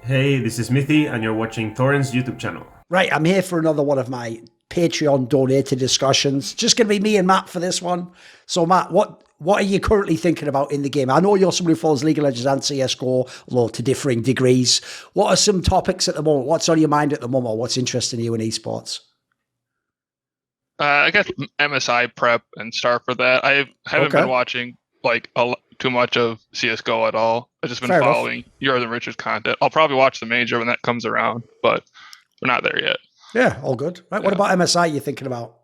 Hey, this is Smithy, and you're watching Thorin's YouTube channel. Right, I'm here for another one of my Patreon donated discussions. Just going to be me and Matt for this one. So, Matt, what are you currently thinking about in the game? I know you're somebody who follows League of Legends and CSGO, although to differing degrees. What are some topics at the moment? What's on your mind at the moment? What's interesting you in esports? I guess MSI prep and start for that. I haven't been watching too much of CSGO at all. I've just been following yours and Richard's content. I'll probably watch the major when that comes around, but we're not there yet. Yeah, all good. Right, yeah. What about MSI you're thinking about?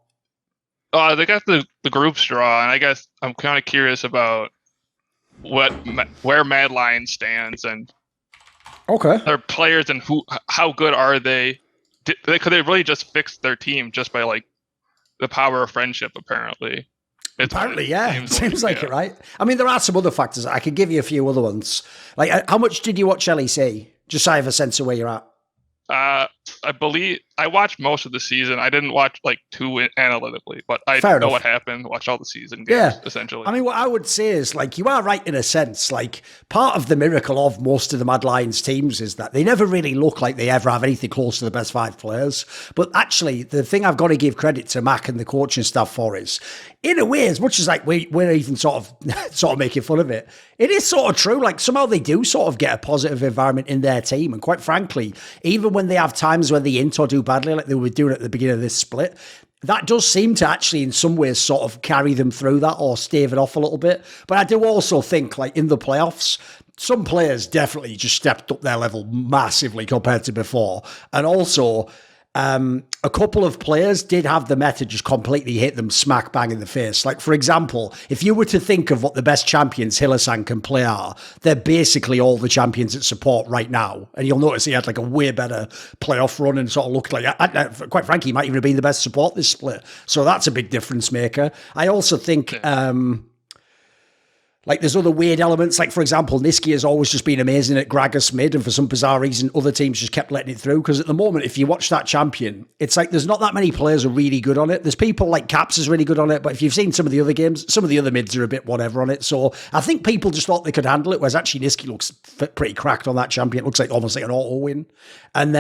They got the group's draw, and I guess I'm kind of curious about where Mad Lion stands and their players and how good are they? Could they really just fix their team just by the power of friendship? Apparently, yeah. Seems like it, right? I mean, there are some other factors. I could give you a few other ones. Like, how much did you watch LEC? Just so I have a sense of where you're at. I believe I watched most of the season. I didn't watch too analytically, but I know what happened. Watch all the season games, essentially. I mean, what I would say is, you are right in a sense. Part of the miracle of most of the Mad Lions teams is that they never really look like they ever have anything close to the best 5 players. But actually, the thing I've got to give credit to Mac and the coaching staff for is, in a way, as much as we're even sort of making fun of it, it is sort of true. Somehow they do sort of get a positive environment in their team. And quite frankly, even when they have times when the Inter do badly, like they were doing at the beginning of this split, that does seem to actually in some ways sort of carry them through that or stave it off a little bit. But I do also think in the playoffs, some players definitely just stepped up their level massively compared to before. And also, a couple of players did have the meta just completely hit them smack bang in the face. For example, if you were to think of what the best champions Hillasan can play are, they're basically all the champions at support right now. And you'll notice he had a way better playoff run and sort of looked quite frankly, he might even have been the best support this split. So that's a big difference maker. I also think... there's other weird elements. For example, Niski has always just been amazing at Gragas mid, and for some bizarre reason, other teams just kept letting it through. Because at the moment, if you watch that champion, it's there's not that many players who are really good on it. There's people like Caps is really good on it, but if you've seen some of the other games, some of the other mids are a bit whatever on it. So I think people just thought they could handle it, whereas actually Niski looks pretty cracked on that champion. It looks almost like an auto win. And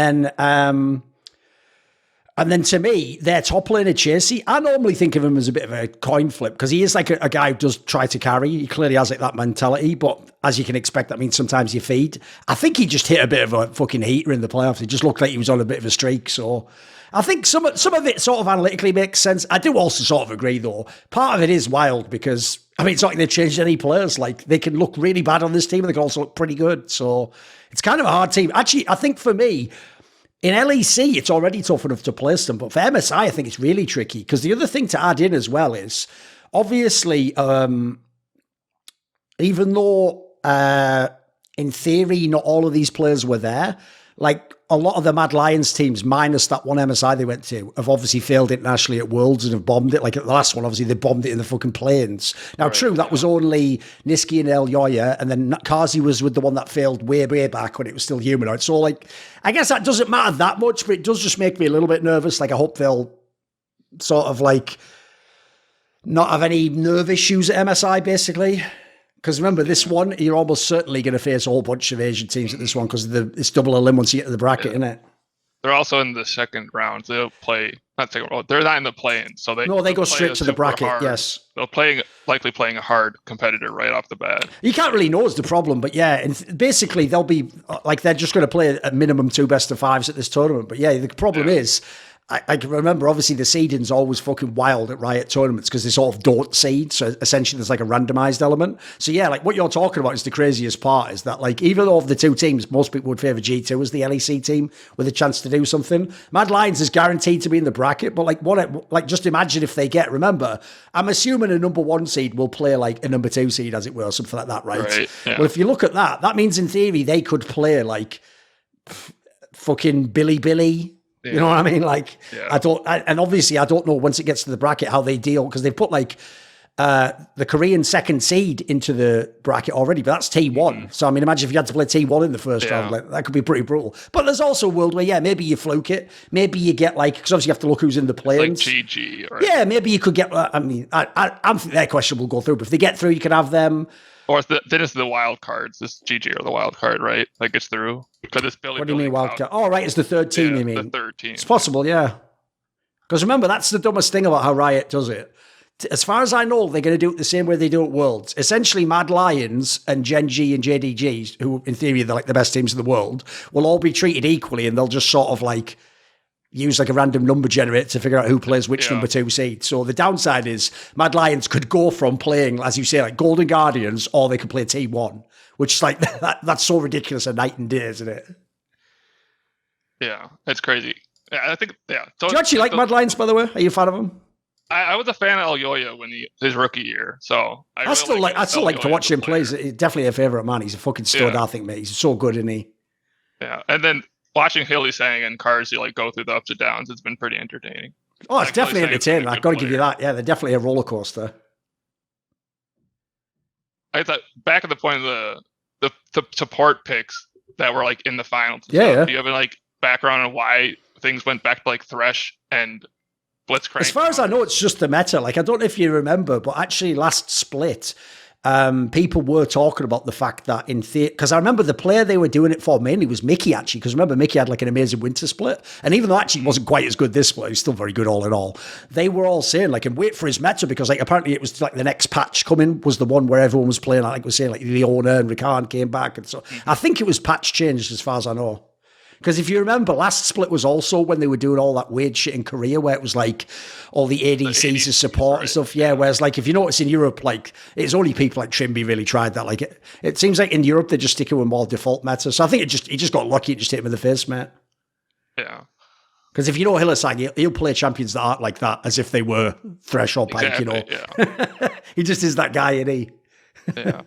then to me, their top laner, Chasey, I normally think of him as a bit of a coin flip because he is a guy who does try to carry. He clearly has that mentality, but as you can expect, that means sometimes you feed. I think he just hit a bit of a fucking heater in the playoffs. It just looked like he was on a bit of a streak. So I think some of it sort of analytically makes sense. I do also sort of agree, though. Part of it is wild because, it's not like they've changed any players. They can look really bad on this team and they can also look pretty good. So it's kind of a hard team. Actually, I think for me... in LEC, it's already tough enough to place them, but for MSI, I think it's really tricky because the other thing to add in as well is, obviously, even though in theory not all of these players were there, a lot of the Mad Lions teams, minus that one MSI they went to, have obviously failed internationally at Worlds and have bombed it. At the last one, obviously, they bombed it in the fucking plains. Now, true, that was only Niski and El Yoya, and then Kazi was with the one that failed way, way back when it was still humanoid. So, I guess that doesn't matter that much, but it does just make me a little bit nervous. I hope they'll sort of, not have any nerve issues at MSI, basically. Because remember, this one, you're almost certainly going to face a whole bunch of Asian teams at this one because it's double elim once you get to the bracket, isn't it? They're also in the second round. So they'll play, not second round, they're not in the play-in. So they go straight to the bracket, hard. Yes. They'll likely playing a hard competitor right off the bat. You can't really know is the problem, but yeah, and basically they'll be, they're just going to play a minimum 2 best-of-5s at this tournament. But yeah, the problem is, I can remember, obviously, the seeding's always fucking wild at Riot tournaments because they sort of don't seed. So essentially, there's a randomized element. So yeah, what you're talking about is the craziest part is that, even though of the 2 teams, most people would favour G2 as the LEC team with a chance to do something. Mad Lions is guaranteed to be in the bracket, but just imagine if they remember, I'm assuming a number 1 seed will play a number 2 seed, as it were, or something like that, right? Yeah. Well, if you look at that, that means in theory they could play fucking Billy. Yeah. You know what I mean? And obviously I don't know once it gets to the bracket how they deal because they've put the Korean second seed into the bracket already, but that's T1. Mm. So imagine if you had to play T1 in the first round, that could be pretty brutal. But there's also a world where maybe you fluke it, maybe you get because obviously you have to look who's in the play-ins. GG, right? Yeah, maybe you could get. I think their question will go through, but if they get through, you can have them. Or then it's the wild cards. This GG or the wild card, right? That gets through. Because it's Billy. What do you mean wild card? Oh, right, it's the third team. You mean the third team? It's possible, yeah. Because remember, that's the dumbest thing about how Riot does it. As far as I know, they're going to do it the same way they do at Worlds. Essentially, Mad Lions and Gen.G and JDG, who in theory they're like the best teams in the world, will all be treated equally, and they'll just sort of like use like a random number generator to figure out who plays which number 2 seed. So the downside is Mad Lions could go from playing, as you say, like Golden Guardians, or they could play Team 1, which is like, that's so ridiculous a night and day, isn't it? Yeah, it's crazy. Yeah, I think, Do you actually like Mad Lions, by the way? Are you a fan of them? I was a fan of Elyoya when his rookie year, so I still like to watch him play. He's definitely a favorite man. He's a fucking stud, I think, mate. He's so good, isn't he? Yeah, and then watching Hylissang and Carzzy like go through the ups and downs, it's been pretty entertaining. Oh, it's definitely entertaining. I've got to give you that. Yeah, they're definitely a roller coaster. I thought back at the point of the support picks that were like in the finals. Yeah. Do you have like background on why things went back to like Thresh and Blitzcrank? As far as I know, it's just the meta. Like, I don't know if you remember, but actually last split, people were talking about the fact that because I remember the player they were doing it for mainly was Mickey, actually, because remember Mickey had like an amazing winter split, and even though actually he wasn't quite as good this split, he was still very good all in all. They were all saying like, and wait for his meta, because like apparently it was like the next patch coming was the one where everyone was playing, I think was saying like Leona and Rakan came back, and so I think it was patch changed as far as I know. Because if you remember, last split was also when they were doing all that weird shit in Korea where it was like all the ADCs as support and stuff. Yeah, whereas like if you notice in Europe, like it's only people like Trimby really tried that. Like it seems like in Europe they're just sticking with more default meta. So I think he just got lucky. It just hit him in the face, mate. Yeah. Because if you know Hylissang, he'll play champions that aren't like that as if they were Thresh or Pike, exactly, you know. Yeah. He just is that guy, isn't he? Yeah.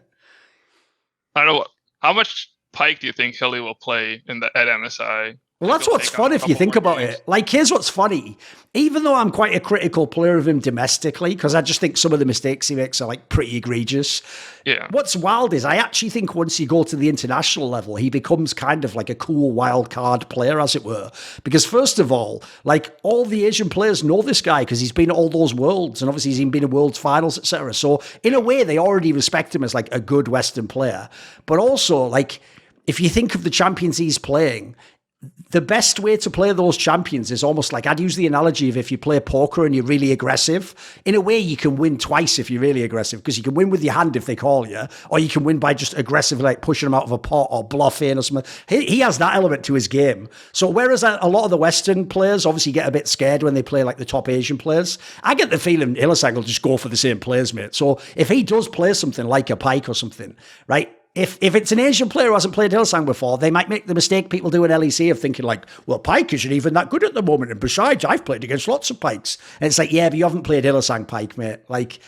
I don't know how much Pike do you think Hilly will play at MSI? Well, that's what's fun if you think about it. Like, here's what's funny. Even though I'm quite a critical player of him domestically, because I just think some of the mistakes he makes are like pretty egregious. Yeah. What's wild is I actually think once you go to the international level, he becomes kind of like a cool wild card player, as it were. Because first of all, like all the Asian players know this guy because he's been at all those worlds, and obviously he's even been in worlds finals, etc. So in a way, they already respect him as like a good Western player. But also, like, if you think of the champions he's playing, the best way to play those champions is almost like, I'd use the analogy of if you play poker and you're really aggressive, in a way you can win twice if you're really aggressive, because you can win with your hand if they call you, or you can win by just aggressively like pushing them out of a pot or bluffing or something. He has that element to his game. So whereas a lot of the Western players obviously get a bit scared when they play like the top Asian players, I get the feeling Hylissang will just go for the same players, mate. So if he does play something like a Pike or something, right? If it's an Asian player who hasn't played Hylissang before, they might make the mistake people do in LEC of thinking like, well, Pike isn't even that good at the moment. And besides, I've played against lots of Pikes. And it's like, yeah, but you haven't played Hylissang Pike, mate. Like,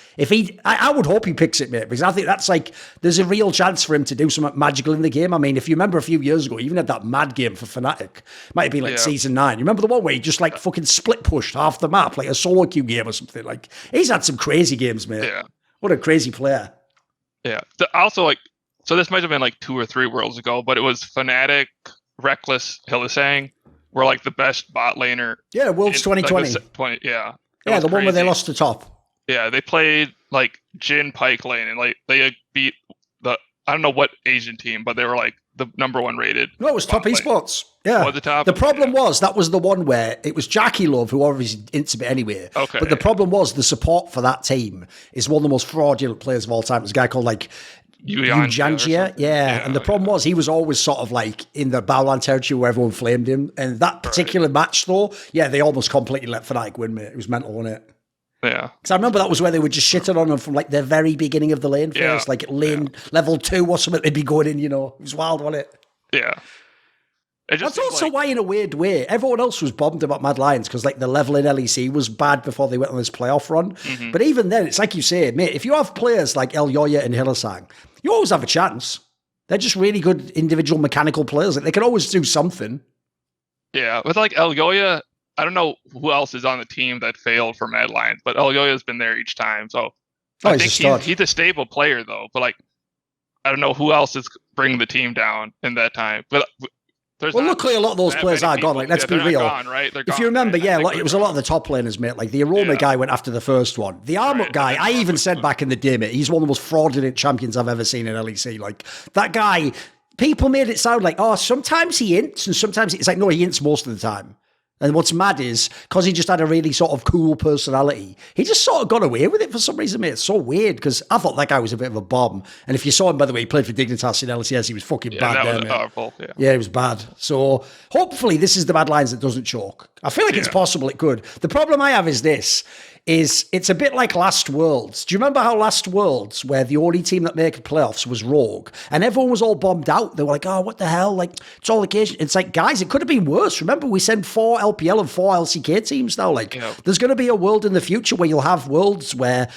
I would hope he picks it, mate, because I think that's like, there's a real chance for him to do something magical in the game. I mean, if you remember a few years ago, he even had that mad game for Fnatic. Might be like season 9. You remember the one where he just like fucking split pushed half the map, like a solo queue game or something? Like, he's had some crazy games, mate. Yeah. What a crazy player. Yeah. Also, like, so this might have been like 2 or 3 worlds ago, but it was Fnatic, Reckless, Hylissang were like the best bot laner. Yeah, Worlds 2020. Like the the one where they lost the top. Yeah, they played like Jin Pike lane, and like they beat I don't know what Asian team, but they were like the number 1 rated. No, it was Top Esports. Yeah. The problem was that was the one where it was Jackie Love, who obviously intimate anyway. Okay. But the problem was the support for that team is one of the most fraudulent players of all time. There's a guy called like Pugnatio, yeah. And the problem was he was always sort of like in the Baolan territory where everyone flamed him. And that particular match, though, they almost completely let Fnatic win, mate. It was mental, wasn't it? Yeah. Because I remember that was where they were just shitting on him from like the very beginning of the lane phase, like lane level 2 or something. They'd be going in, you know. It was wild, wasn't it? Yeah. That's also why, in a weird way, everyone else was bombed about Mad Lions because like the level in LEC was bad before they went on this playoff run. Mm-hmm. But even then, it's like you say, mate, if you have players like Elyoya and Hylissang, you always have a chance. They're just really good individual mechanical players. Like, they can always do something. Yeah, with like Elyoya, I don't know who else is on the team that failed for Mad Lions, but Elyoya's been there each time. So I think he's a stable player, though. But like, I don't know who else is bringing the team down in that time. But luckily a lot of those players are gone. Like, let's be real. Gone, right? They're if gone, you remember, right? it was a lot of the top laners, mate. Like the Aroma guy went after the first one. The Armut guy, I even said back in the day, mate, he's one of the most fraudulent champions I've ever seen in LEC. Like that guy, people made it sound like, oh, sometimes he ints and sometimes it's like, no, he ints most of the time. And what's mad is, because he just had a really sort of cool personality, he just sort of got away with it for some reason, mate. It's so weird, because I thought that guy was a bit of a bomb. And if you saw him, by the way, he played for Dignitas in LCS, he was fucking bad that there, was mate. powerful, Yeah, he was bad. So hopefully this is the Mad Lions that doesn't choke. I feel like it's possible it could. The problem I have is this, it's a bit like last Worlds. Do you remember how last Worlds, where the only team that made playoffs was Rogue, and everyone was all bombed out? They were like, oh, what the hell? Like, it's all occasion. It's like, guys, it could have been worse. Remember, we send 4 LPL and 4 LCK teams now. Like, there's going to be a world in the future where you'll have worlds where,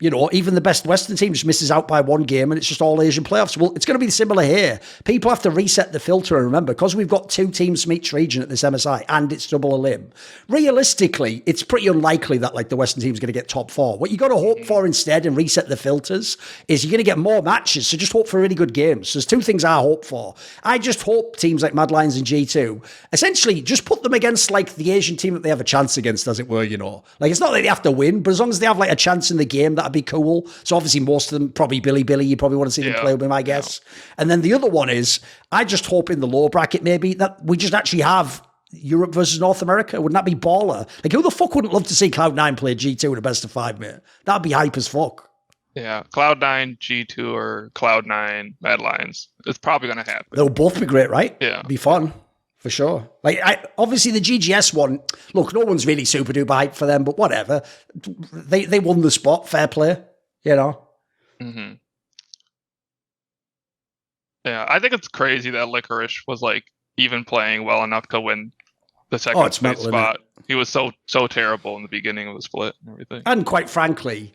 you know, even the best Western team just misses out by 1 game and it's just all Asian playoffs. Well, it's going to be similar here. People have to reset the filter, and remember, because we've got 2 teams from each region at this MSI and it's double a limb, realistically, it's pretty unlikely that like the Western team's going to get top 4. What you got to hope for instead and reset the filters is you're going to get more matches. So just hope for really good games. There's 2 things I hope for. I just hope teams like Mad Lions and G2 essentially just put them against like the Asian team that they have a chance against, as it were, you know. Like, it's not that they have to win, but as long as they have like a chance in the game, that'd be cool. So obviously most of them, probably Billy, you probably want to see them play with him, I guess. And then the other one is, I just hope in the lower bracket maybe that we just actually have Europe versus North America. Wouldn't that be baller? Like, who the fuck wouldn't love to see Cloud9 play G2 in a best of 5, mate? That'd be hype as fuck. Yeah, Cloud9, G2, or Cloud9, Mad Lions. It's probably going to happen. They'll both be great, right? Yeah. It'd be fun. For sure. Like, obviously the GGS one, look, no one's really super duper hyped for them, but whatever. They won the spot, fair play, you know? Mm-hmm. Yeah, I think it's crazy that Licorice was like even playing well enough to win the second place spot. He was so terrible in the beginning of the split and everything. And quite frankly,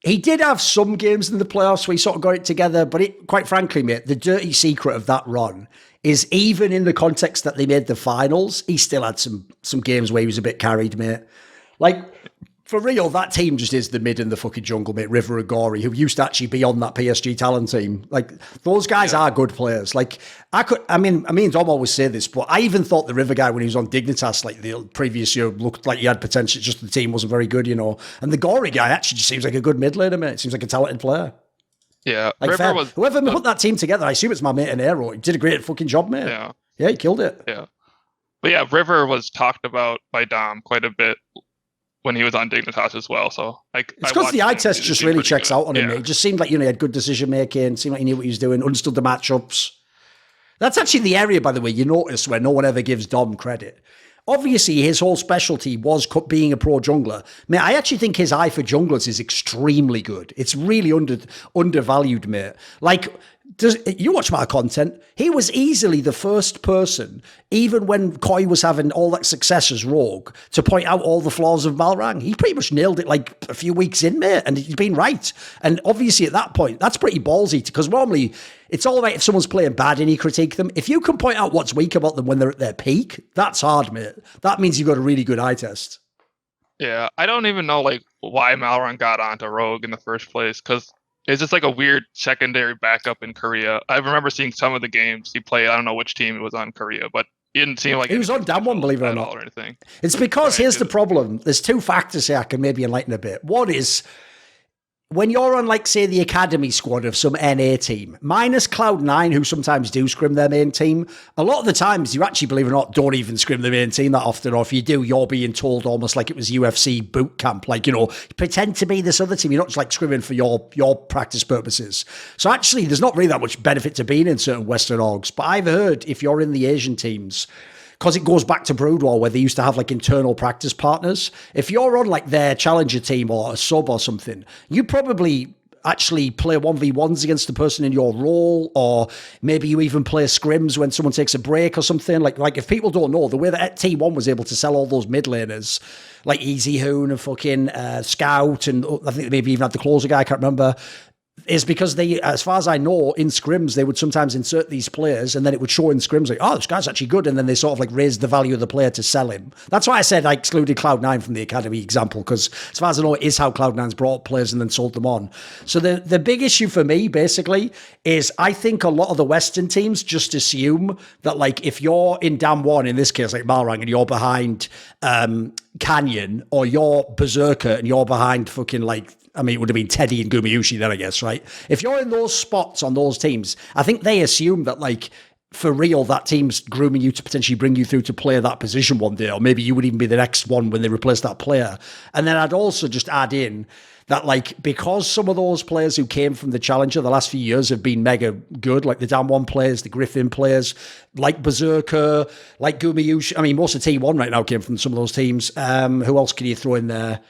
he did have some games in the playoffs where he sort of got it together, but quite frankly, mate, the dirty secret of that run is even in the context that they made the finals, he still had some games where he was a bit carried, mate. Like, for real, that team just is the mid in the fucking jungle, mate. River and Gory, who used to actually be on that PSG talent team. Like, those guys are good players. Like, I mean, Dom always say this, but I even thought the River guy, when he was on Dignitas, like the previous year, looked like he had potential. Just the team wasn't very good, you know. And the Gory guy actually just seems like a good mid laner, mate. Seems like a talented player. Yeah. Like, whoever put that team together, I assume it's my mate in Aero. He did a great fucking job, mate. Yeah, he killed it. Yeah. But yeah, River was talked about by Dom quite a bit when he was on Dignitas as well. So like, it's because the eye test just really checks out on him. It just seemed like, you know, he had good decision making, seemed like he knew what he was doing, understood the matchups. That's actually the area, by the way, you notice where no one ever gives Dom credit. Obviously, his whole specialty was being a pro jungler. Mate, I actually think his eye for junglers is extremely good. It's really undervalued, mate. Like, you watch my content, he was easily the first person, even when Koi was having all that success as Rogue, to point out all the flaws of Malrang. He pretty much nailed it like a few weeks in, mate, and he's been right. And obviously at that point, that's pretty ballsy, because normally it's all right if someone's playing bad and you critique them. If you can point out what's weak about them when they're at their peak, that's hard, mate. That means you've got a really good eye test. Yeah, I don't even know like why Malrang got onto Rogue in the first place, because it's just like a weird secondary backup in Korea. I remember seeing some of the games he played. I don't know which team it was on Korea, but it didn't seem like he was on Damwon, believe it or not. Or anything. It's because here's the problem. There's 2 factors here I can maybe enlighten a bit. One is, when you're on, like, say, the academy squad of some NA team, minus Cloud9, who sometimes do scrim their main team, a lot of the times you actually, believe it or not, don't even scrim the main team that often. Or if you do, you're being told almost like it was UFC boot camp. Like, you know, pretend to be this other team. You're not just like scrimming for your practice purposes. So actually, there's not really that much benefit to being in certain Western orgs. But I've heard if you're in the Asian teams, because it goes back to Brood War, where they used to have like internal practice partners. If you're on like their challenger team or a sub or something, you probably actually play 1v1s against the person in your role, or maybe you even play scrims when someone takes a break or something. Like if people don't know, the way that T1 was able to sell all those mid laners, like Easy Hoon and fucking Scout, and I think maybe even had the closer guy, I can't remember. is because they, as far as I know, in scrims, they would sometimes insert these players and then it would show in scrims like, oh, this guy's actually good. And then they sort of like raised the value of the player to sell him. That's why I said I excluded Cloud9 from the academy example, because as far as I know, it is how Cloud9's brought up players and then sold them on. So the big issue for me, basically, is I think a lot of the Western teams just assume that, like, if you're in Dam 1, in this case, like Malrang, and you're behind Canyon, or you're Berserker and you're behind fucking, like, I mean, it would have been Teddy and Gumayushi then, I guess, right? If you're in those spots on those teams, I think they assume that, like, for real, that team's grooming you to potentially bring you through to play that position one day, or maybe you would even be the next one when they replace that player. And then I'd also just add in that, like, because some of those players who came from the Challenger the last few years have been mega good, like the Dam 1 players, the Griffin players, like Berserker, like Gumayushi. I mean, most of T1 right now came from some of those teams. Who else can you throw in there?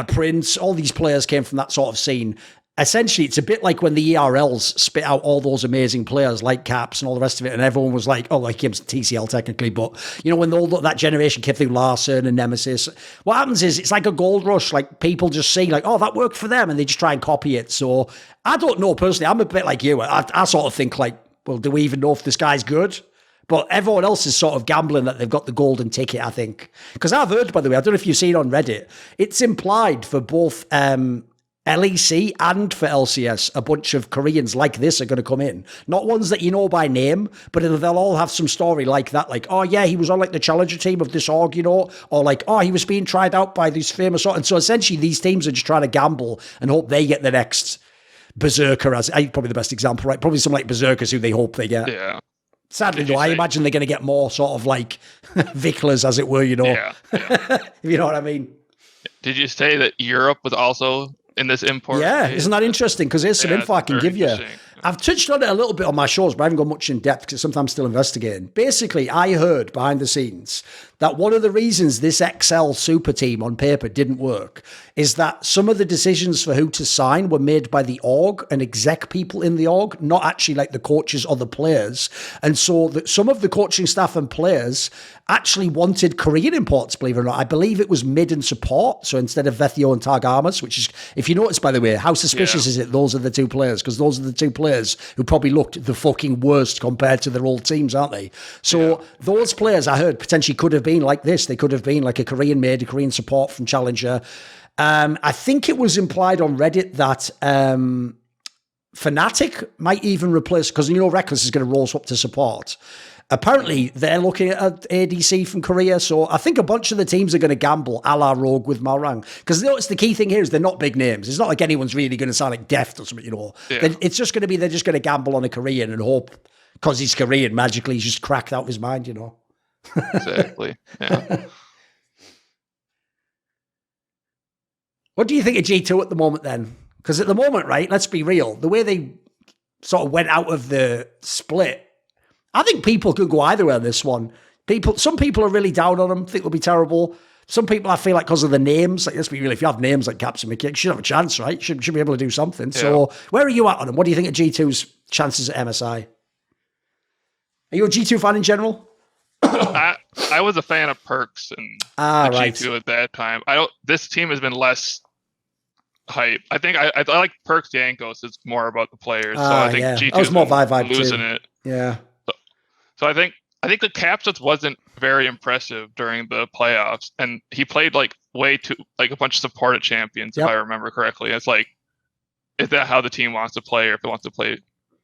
Prince, all these players came from that sort of scene. Essentially, it's a bit like when the ERLs spit out all those amazing players like Caps and all the rest of it, and everyone was like, oh, like him TCL technically, but, you know, when all that generation came through, Larson and Nemesis, what happens is it's like a gold rush. Like, people just see, like, oh, that worked for them, and they just try and copy it. So I don't know, personally. I'm a bit like you. I sort of think, like, well, do we even know if this guy's good? But everyone else is sort of gambling that they've got the golden ticket, I think. Because I've heard, by the way, I don't know if you've seen on Reddit, it's implied for both LEC and for LCS, a bunch of Koreans like this are going to come in. Not ones that you know by name, but they'll all have some story like that. Like, oh yeah, he was on like the challenger team of this org, you know? Or like, oh, he was being tried out by these famous... And so essentially these teams are just trying to gamble and hope they get the next Berserker, as probably the best example, right? Probably some like Berserkers who they hope they get. Yeah. Sadly, though, I imagine they're going to get more sort of like Vicklers, as it were, you know? Yeah. If you know what I mean. Did you say that Europe was also in this import? Yeah, isn't that interesting? Because here's some info I can give you. I've touched on it a little bit on my shows, but I haven't gone much in depth because sometimes I'm still investigating. Basically, I heard behind the scenes that one of the reasons this XL super team on paper didn't work is that some of the decisions for who to sign were made by the org and exec people in the org, not actually like the coaches or the players. And so that some of the coaching staff and players actually wanted Korean imports, believe it or not. I believe it was mid and support. So instead of Vethio and Targamas, which is, if you notice, by the way, how suspicious is it those are the two players? Because those are the two players who probably looked the fucking worst compared to their old teams, aren't they? So those players, I heard, potentially could have been like this. They could have been like a Korean made, a Korean support from Challenger. I think it was implied on Reddit that Fnatic might even replace, because you know Reckless is going to roll up to support. Apparently, they're looking at ADC from Korea, so I think a bunch of the teams are going to gamble a la Rogue with Malrang. Because notice the key thing here is they're not big names. It's not like anyone's really going to sound like Deft or something, you know. Yeah. It's just going to be, they're just going to gamble on a Korean and hope, because he's Korean, magically he's just cracked out of his mind, you know. Exactly, yeah. What do you think of G2 at the moment then? Because at the moment, right, let's be real, the way they sort of went out of the split, I think people could go either way on this one. Some people are really down on them, think they'll be terrible. Some people, I feel like, because of the names, like, let's be real, if you have names like Caps and Mickey, you should have a chance, right? Should be able to do something. Yeah. So where are you at on them? What do you think of G2's chances at MSI? Are you a G2 fan in general? I was a fan of Perks and G2 at that time. This team has been less hype. I think I like Perks Yankos. It's more about the players. So I think G2 was more vibe losing too. It. Yeah. So I think the Caps just wasn't very impressive during the playoffs, and he played like way too like a bunch of supported champions, if I remember correctly. It's like, is that how the team wants to play, or if it wants to play?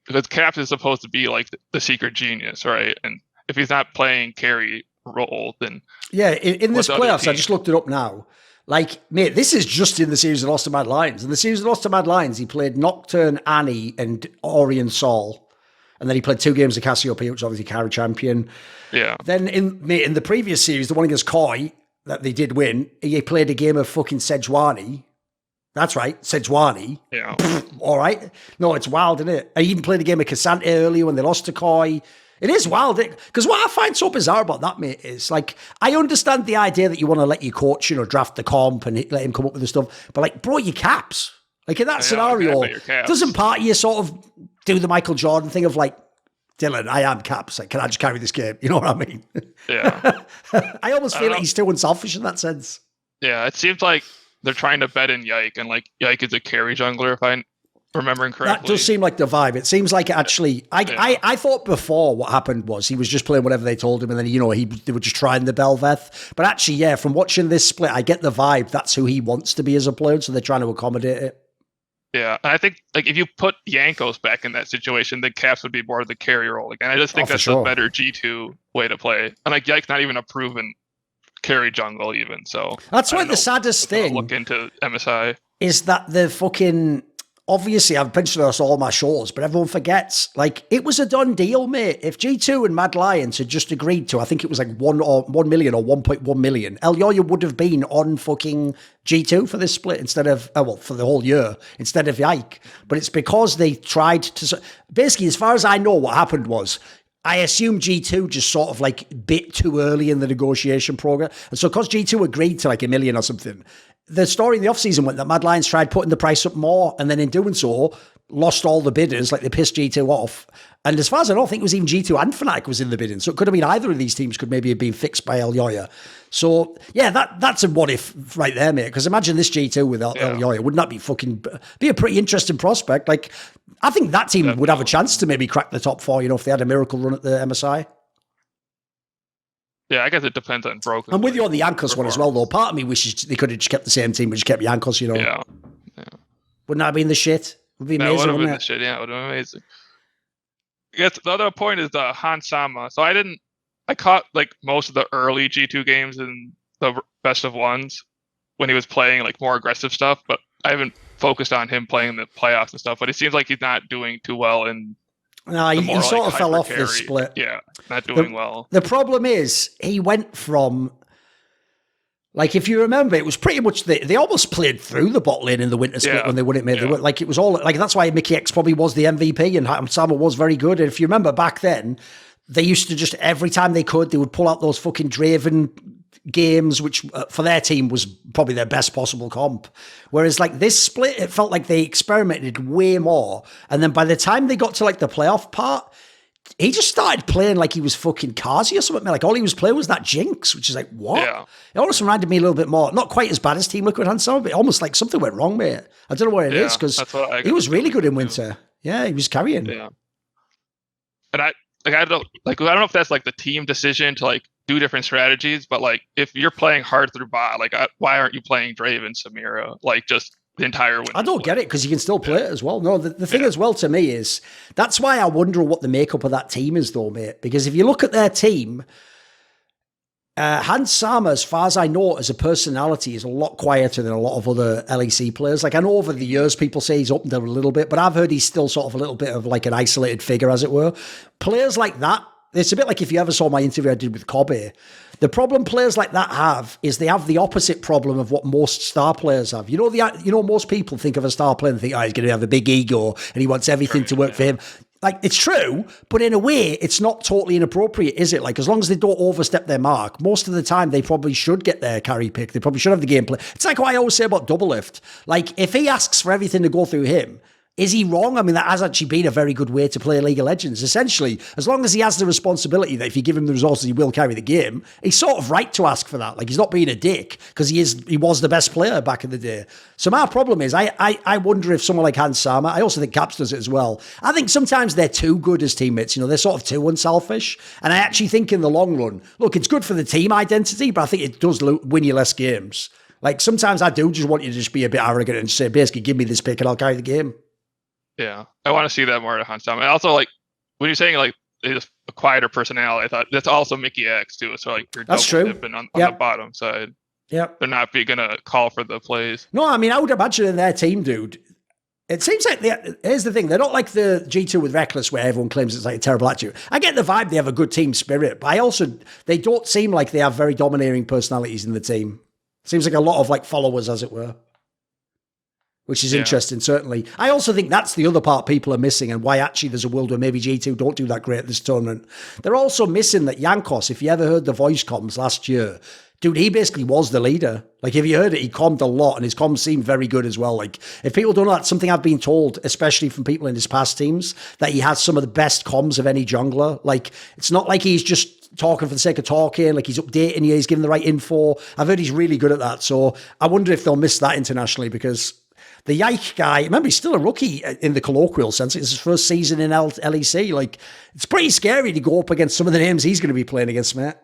Because Caps is supposed to be like the secret genius, right? And if he's not playing carry role, then in this playoffs, I just looked it up now. Like, mate, this is just in the series of Lost to Mad Lions. In the series of Lost to Mad Lions, he played Nocturne, Annie, and Orion Sol. And then he played 2 games of Cassiopeia, which is obviously carry champion. Yeah. Then in the previous series, the one against Koi, that they did win, he played a game of fucking Sejuani. That's right, Sejuani. Yeah. All right. No, it's wild, isn't it? I even played a game of Cassante earlier when they lost to Koi. It is wild. Because what I find so bizarre about that, mate, is like, I understand the idea that you want to let your coach, you know, draft the comp and let him come up with the stuff. But like, bro, your Caps. Like in that scenario, doesn't part of you sort of do the Michael Jordan thing of like, Dylan, I am Caps. Like, can I just carry this game? You know what I mean? Yeah. I almost feel like he's too unselfish in that sense. Yeah, it seems like they're trying to bet in Yike, and like Yike is a carry jungler, if I remembering correctly. That does seem like the vibe. It seems like actually, I thought before what happened was he was just playing whatever they told him, and then they were just trying the Belveth. But actually, yeah, from watching this split, I get the vibe that's who he wants to be as a player, so they're trying to accommodate it. Yeah, and I think like if you put Jankos back in that situation, the Caps would be more of the carry role again. I just think that's a better G2 way to play. And like Yike's not even a proven carry jungle even, so that's why the saddest thing. Look into MSI is that the fucking. Obviously, I've mentioned this all my shows, but everyone forgets. Like, it was a done deal, mate. If G2 and Mad Lions had just agreed to, I think it was like 1 million or 1.1 million, Elyoya would have been on fucking G2 for this split instead of, for the whole year, instead of Yike. But it's because they tried to, basically, as far as I know, what happened was, I assume G2 just sort of like bit too early in the negotiation program. And so because G2 agreed to like 1 million or something, the story in the offseason went that Mad Lions tried putting the price up more, and then in doing so, lost all the bidders, like they pissed G2 off. And as far as I know, I think it was even G2 and Fnatic was in the bidding. So it could have been either of these teams could maybe have been fixed by Elyoya. So yeah, that's a what if right there, mate. Because imagine this G2 without Elyoya. Wouldn't that be a pretty interesting prospect? Like, I think that team would have a chance to maybe crack the top 4, if they had a miracle run at the MSI. Yeah, I guess it depends on Broken. I'm with you on the Jankos one as well, though. Part of me wishes they could have just kept the same team, but just kept Jankos, Yeah. Wouldn't that have been the shit? It would be amazing, would have been the shit, yeah. It would have been amazing. I guess the other point is the Hans Sama. So I caught like most of the early G2 games in the best of ones when he was playing like more aggressive stuff, but I haven't focused on him playing in the playoffs and stuff, but it seems like he's not doing too well in No, he sort of fell off this split. Yeah, not doing well. The problem is he went from, like, if you remember, it was pretty much they almost played through the bot lane in the winter split when they wouldn't make the like it was all like that's why Mickey X probably was the MVP and Sama was very good. And if you remember back then, they used to just every time they could, they would pull out those fucking Draven games, which for their team was probably their best possible comp. Whereas like this split, it felt like they experimented way more. And then by the time they got to like the playoff part, he just started playing like he was fucking Kazi or something. Like all he was playing was that Jinx, which is like, what? Yeah. It almost reminded me a little bit more, not quite as bad as Team Liquid and Sama, but almost like something went wrong, mate. I don't know what it is because he was really good in winter. Yeah, he was carrying. Yeah. And I don't know if that's like the team decision to like do different strategies, but like if you're playing hard through bot, like why aren't you playing Draven, Samira, like just the entire winter? I don't get it because you can still play it as well. No, the thing as well to me is that's why I wonder what the makeup of that team is though, mate. Because if you look at their team, Hans Sama, as far as I know, as a personality, is a lot quieter than a lot of other LEC players. Like I know over the years people say he's up and down a little bit, but I've heard he's still sort of a little bit of like an isolated figure, as it were. Players like that, it's a bit like if you ever saw my interview I did with Kobe. The problem players like that have is they have the opposite problem of what most star players have. You know, most people think of a star player and think, he's going to have a big ego and he wants everything to work for him. Like, it's true, but in a way, it's not totally inappropriate, is it? Like, as long as they don't overstep their mark, most of the time, they probably should get their carry pick. They probably should have the gameplay. It's like what I always say about Doublelift. Like, if he asks for everything to go through him, is he wrong? I mean, that has actually been a very good way to play League of Legends. Essentially, as long as he has the responsibility that if you give him the resources, he will carry the game, he's sort of right to ask for that. Like, he's not being a dick because he was the best player back in the day. So my problem is, I wonder if someone like Hans Sama, I also think Caps does it as well. I think sometimes they're too good as teammates. They're sort of too unselfish. And I actually think in the long run, look, it's good for the team identity, but I think it does win you less games. Like, sometimes I do just want you to just be a bit arrogant and say, basically, give me this pick and I'll carry the game. Yeah, I want to see that more at Hans Sama. And also, like, when you're saying, like, it's a quieter personality, I thought that's also Mickey X, too. So, like, you're that's true. On the bottom side. Yeah. They're not going to call for the plays. No, I mean, I would imagine in their team, dude, it seems like here's the thing. They're not like the G2 with Reckless where everyone claims it's like a terrible attitude. I get the vibe they have a good team spirit, but they don't seem like they have very domineering personalities in the team. Seems like a lot of, like, followers, as it were. Which is interesting, certainly. I also think that's the other part people are missing and why actually there's a world where maybe G2 don't do that great at this tournament. They're also missing that Jankos, if you ever heard the voice comms last year, dude, he basically was the leader. Like, if you heard it, he commed a lot and his comms seemed very good as well. Like, if people don't know, that's something I've been told, especially from people in his past teams, that he has some of the best comms of any jungler. Like, it's not like he's just talking for the sake of talking, like he's updating you, he's giving the right info. I've heard he's really good at that. So I wonder if they'll miss that internationally because The Yike guy, remember, he's still a rookie in the colloquial sense. It's his first season in LEC. Like, it's pretty scary to go up against some of the names he's going to be playing against, mate.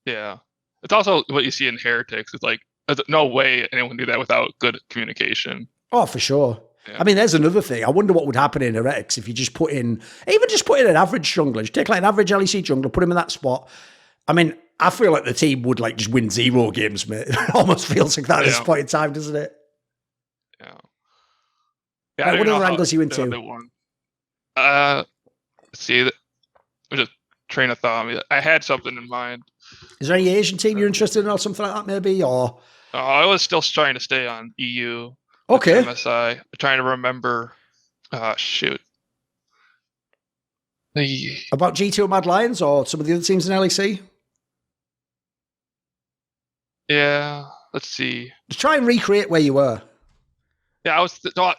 Yeah. It's also what you see in Heretics. It's like, there's no way anyone can do that without good communication. Oh, for sure. Yeah. I mean, there's another thing. I wonder what would happen in Heretics if you just put in an average jungler. Just take like an average LEC jungler, put him in that spot. I mean, I feel like the team would like just win 0 games, mate. It almost feels like that at this point in time, doesn't it? Yeah. Right, what other angles are you into? Let's see. Just train of thought. I had something in mind. Is there any Asian team you're interested in or something like that, maybe? Or I was still trying to stay on EU. Okay. MSI. Trying to remember. Shoot. About G2 Mad Lions or some of the other teams in LEC? Yeah. Let's see. Just try and recreate where you were. Yeah,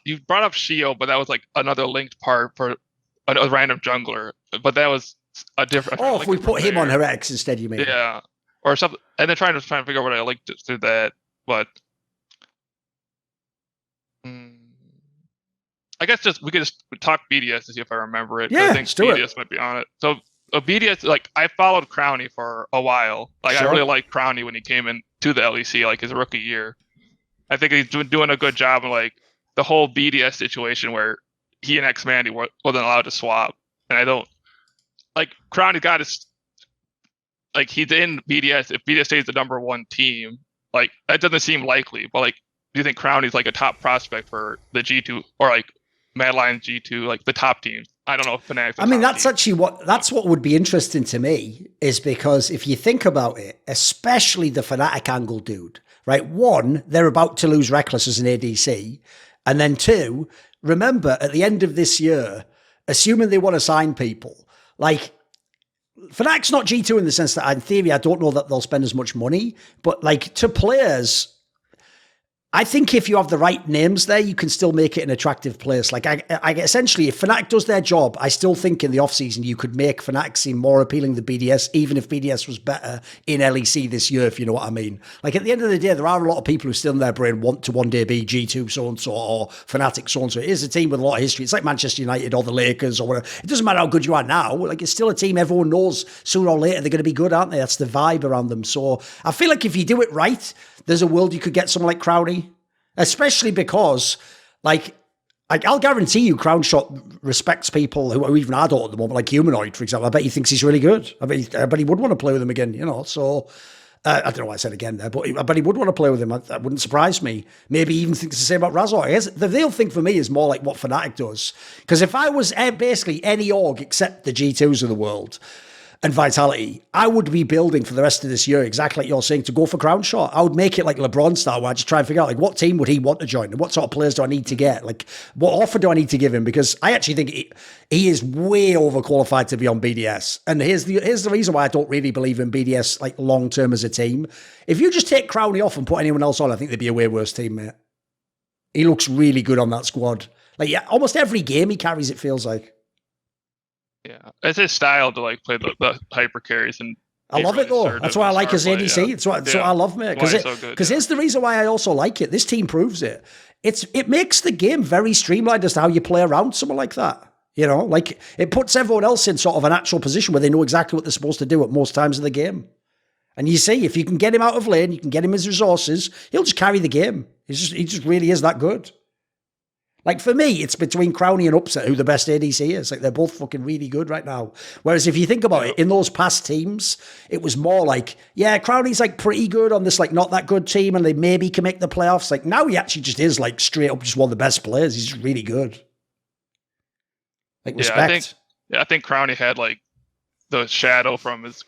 you brought up Shio, but that was like another linked part for a random jungler. But that was a different. Oh, if we put him on Heretics instead, you mean? Yeah, or something. And then trying to figure out what I linked through that. But I guess we could just talk BDS to see if I remember it. Yeah, I think BDS might be on it. So BDS, like I followed Crowny for a while. Like sure. I really liked Crowny when he came into the LEC, like his rookie year. I think he's doing a good job of like the whole BDS situation where he and X-Mandy wasn't allowed to swap. And I don't like Crowny got his, like he's in BDS. If BDS stays the #1 team, like that doesn't seem likely. But like, do you think Crowny's like a top prospect for the G2 or like Mad Lions G2, like the top teams? I don't know if Fnatic's I mean, that's actually what would be interesting to me is because if you think about it, especially the Fnatic angle, dude, right? 1, they're about to lose Reckless as an ADC. And then 2, remember at the end of this year, assuming they want to sign people, like Fnatic's not G2 in the sense that in theory, I don't know that they'll spend as much money, but like to players, I think if you have the right names there, you can still make it an attractive place. Like I essentially, if Fnatic does their job, I still think in the offseason you could make Fnatic seem more appealing than BDS, even if BDS was better in LEC this year, if you know what I mean. Like at the end of the day, there are a lot of people who still in their brain want to one day be G2 so-and-so or Fnatic so-and-so. It is a team with a lot of history. It's like Manchester United or the Lakers or whatever. It doesn't matter how good you are now. Like it's still a team everyone knows sooner or later they're going to be good, aren't they? That's the vibe around them. So I feel like if you do it right, there's a world you could get someone like Crowny. Especially because, like I'll guarantee you, Crownshot respects people who even I don't at the moment, like Humanoid, for example. I bet he thinks he's really good. I bet he would want to play with him again, you know. So, I don't know what I said again there, but I bet he would want to play with him. That wouldn't surprise me. Maybe even thinks the same about Razor. I guess the real thing for me is more like what Fnatic does. Because if I was basically any org except the G2s of the world, and Vitality, I would be building for the rest of this year, exactly like you're saying, to go for crown shot. I would make it like LeBron style, where I just try and figure out like what team would he want to join and what sort of players do I need to get? Like what offer do I need to give him? Because I actually think he is way overqualified to be on BDS. And here's the reason why I don't really believe in BDS like long term as a team. If you just take Crowley off and put anyone else on, I think they'd be a way worse team, mate. He looks really good on that squad. Like yeah, almost every game he carries, it feels like. Yeah, it's his style to like play the hyper carries, and I love it though. That's why I like his ADC. It's what I love, mate. Because here's the reason why I also like it. This team proves it. It makes the game very streamlined as to how you play around someone like that. You know, like it puts everyone else in sort of an actual position where they know exactly what they're supposed to do at most times of the game. And you see, if you can get him out of lane, you can get him his resources, he'll just carry the game. He just really is that good. Like, for me, it's between Crowny and Upset who the best ADC is. Like, they're both fucking really good right now. Whereas if you think about it, in those past teams, it was more like, yeah, Crowny's, like, pretty good on this, like, not that good team, and they maybe can make the playoffs. Like, now he actually just is, like, straight up just one of the best players. He's just really good. Like, respect. I think Crowny had, like, the shadow from his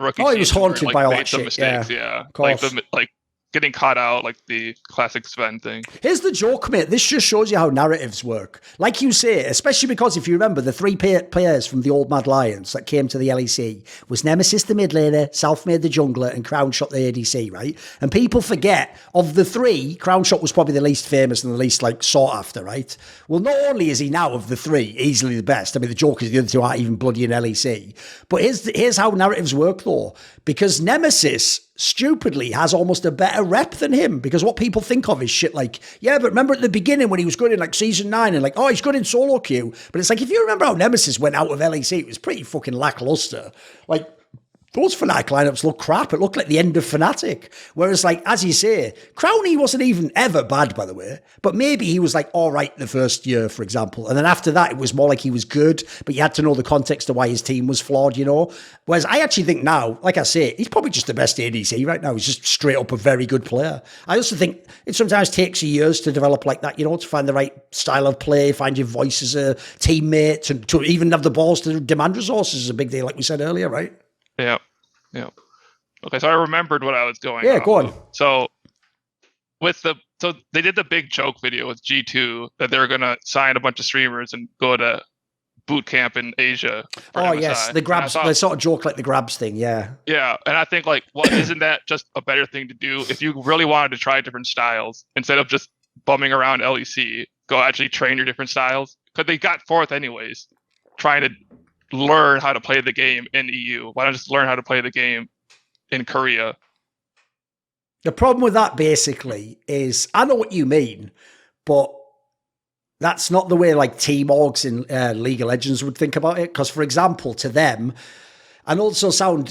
rookie season. Oh, he was haunted by all that shit. Mistakes, yeah. Like, getting caught out, like the classic Sven thing. Here's the joke, mate. This just shows you how narratives work. Like you say, especially because if you remember, the three players from the old Mad Lions that came to the LEC was Nemesis the mid laner, Southmade the jungler, and Crownshot the ADC, right? And people forget, of the three, Crownshot was probably the least famous and the least like sought after, right? Well, not only is he now of the three easily the best, I mean, the joke is the other two aren't even bloody in LEC, but here's how narratives work though. Because Nemesis stupidly has almost a better rep than him, because what people think of is shit like, yeah, but remember at the beginning when he was good in like season 9 and like, oh, he's good in solo queue. But it's like, if you remember how Nemesis went out of LEC, it was pretty fucking lackluster. Like, those Fnatic lineups look crap. It looked like the end of Fnatic. Whereas, like, as you say, Crownie wasn't even ever bad, by the way. But maybe he was, like, all right the first year, for example. And then after that, it was more like he was good, but you had to know the context of why his team was flawed, you know? Whereas I actually think now, like I say, he's probably just the best ADC right now. He's just straight up a very good player. I also think it sometimes takes you years to develop like that, you know, to find the right style of play, find your voice as a teammate, to even have the balls to demand resources is a big deal, like we said earlier, right? Yeah. Okay, so I remembered what I was going. Yeah, go on. So they did the big joke video with G2 that they were going to sign a bunch of streamers and go to boot camp in Asia. Oh MSI. Yes, the grabs. They sort of joke like the grabs thing. Yeah. Yeah, and I think like, well, isn't that just a better thing to do if you really wanted to try different styles instead of just bumming around LEC? Go actually train your different styles, because they got fourth anyways, trying to learn how to play the game in EU. Why not just learn how to play the game in Korea? The problem with that basically is, I know what you mean, but that's not the way like team orgs in League of Legends would think about it. Because, for example, to them, and also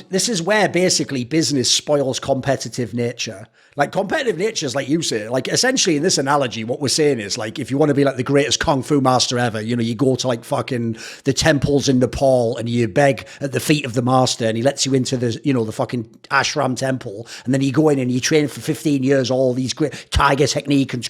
this is where basically business spoils competitive nature. Like, competitive nature is like you say, like, essentially in this analogy, what we're saying is, like, if you want to be like the greatest kung fu master ever, you know, you go to like fucking the temples in Nepal and you beg at the feet of the master and he lets you into the, you know, the fucking ashram temple. And then you go in and you train for 15 years, all these great tiger technique and,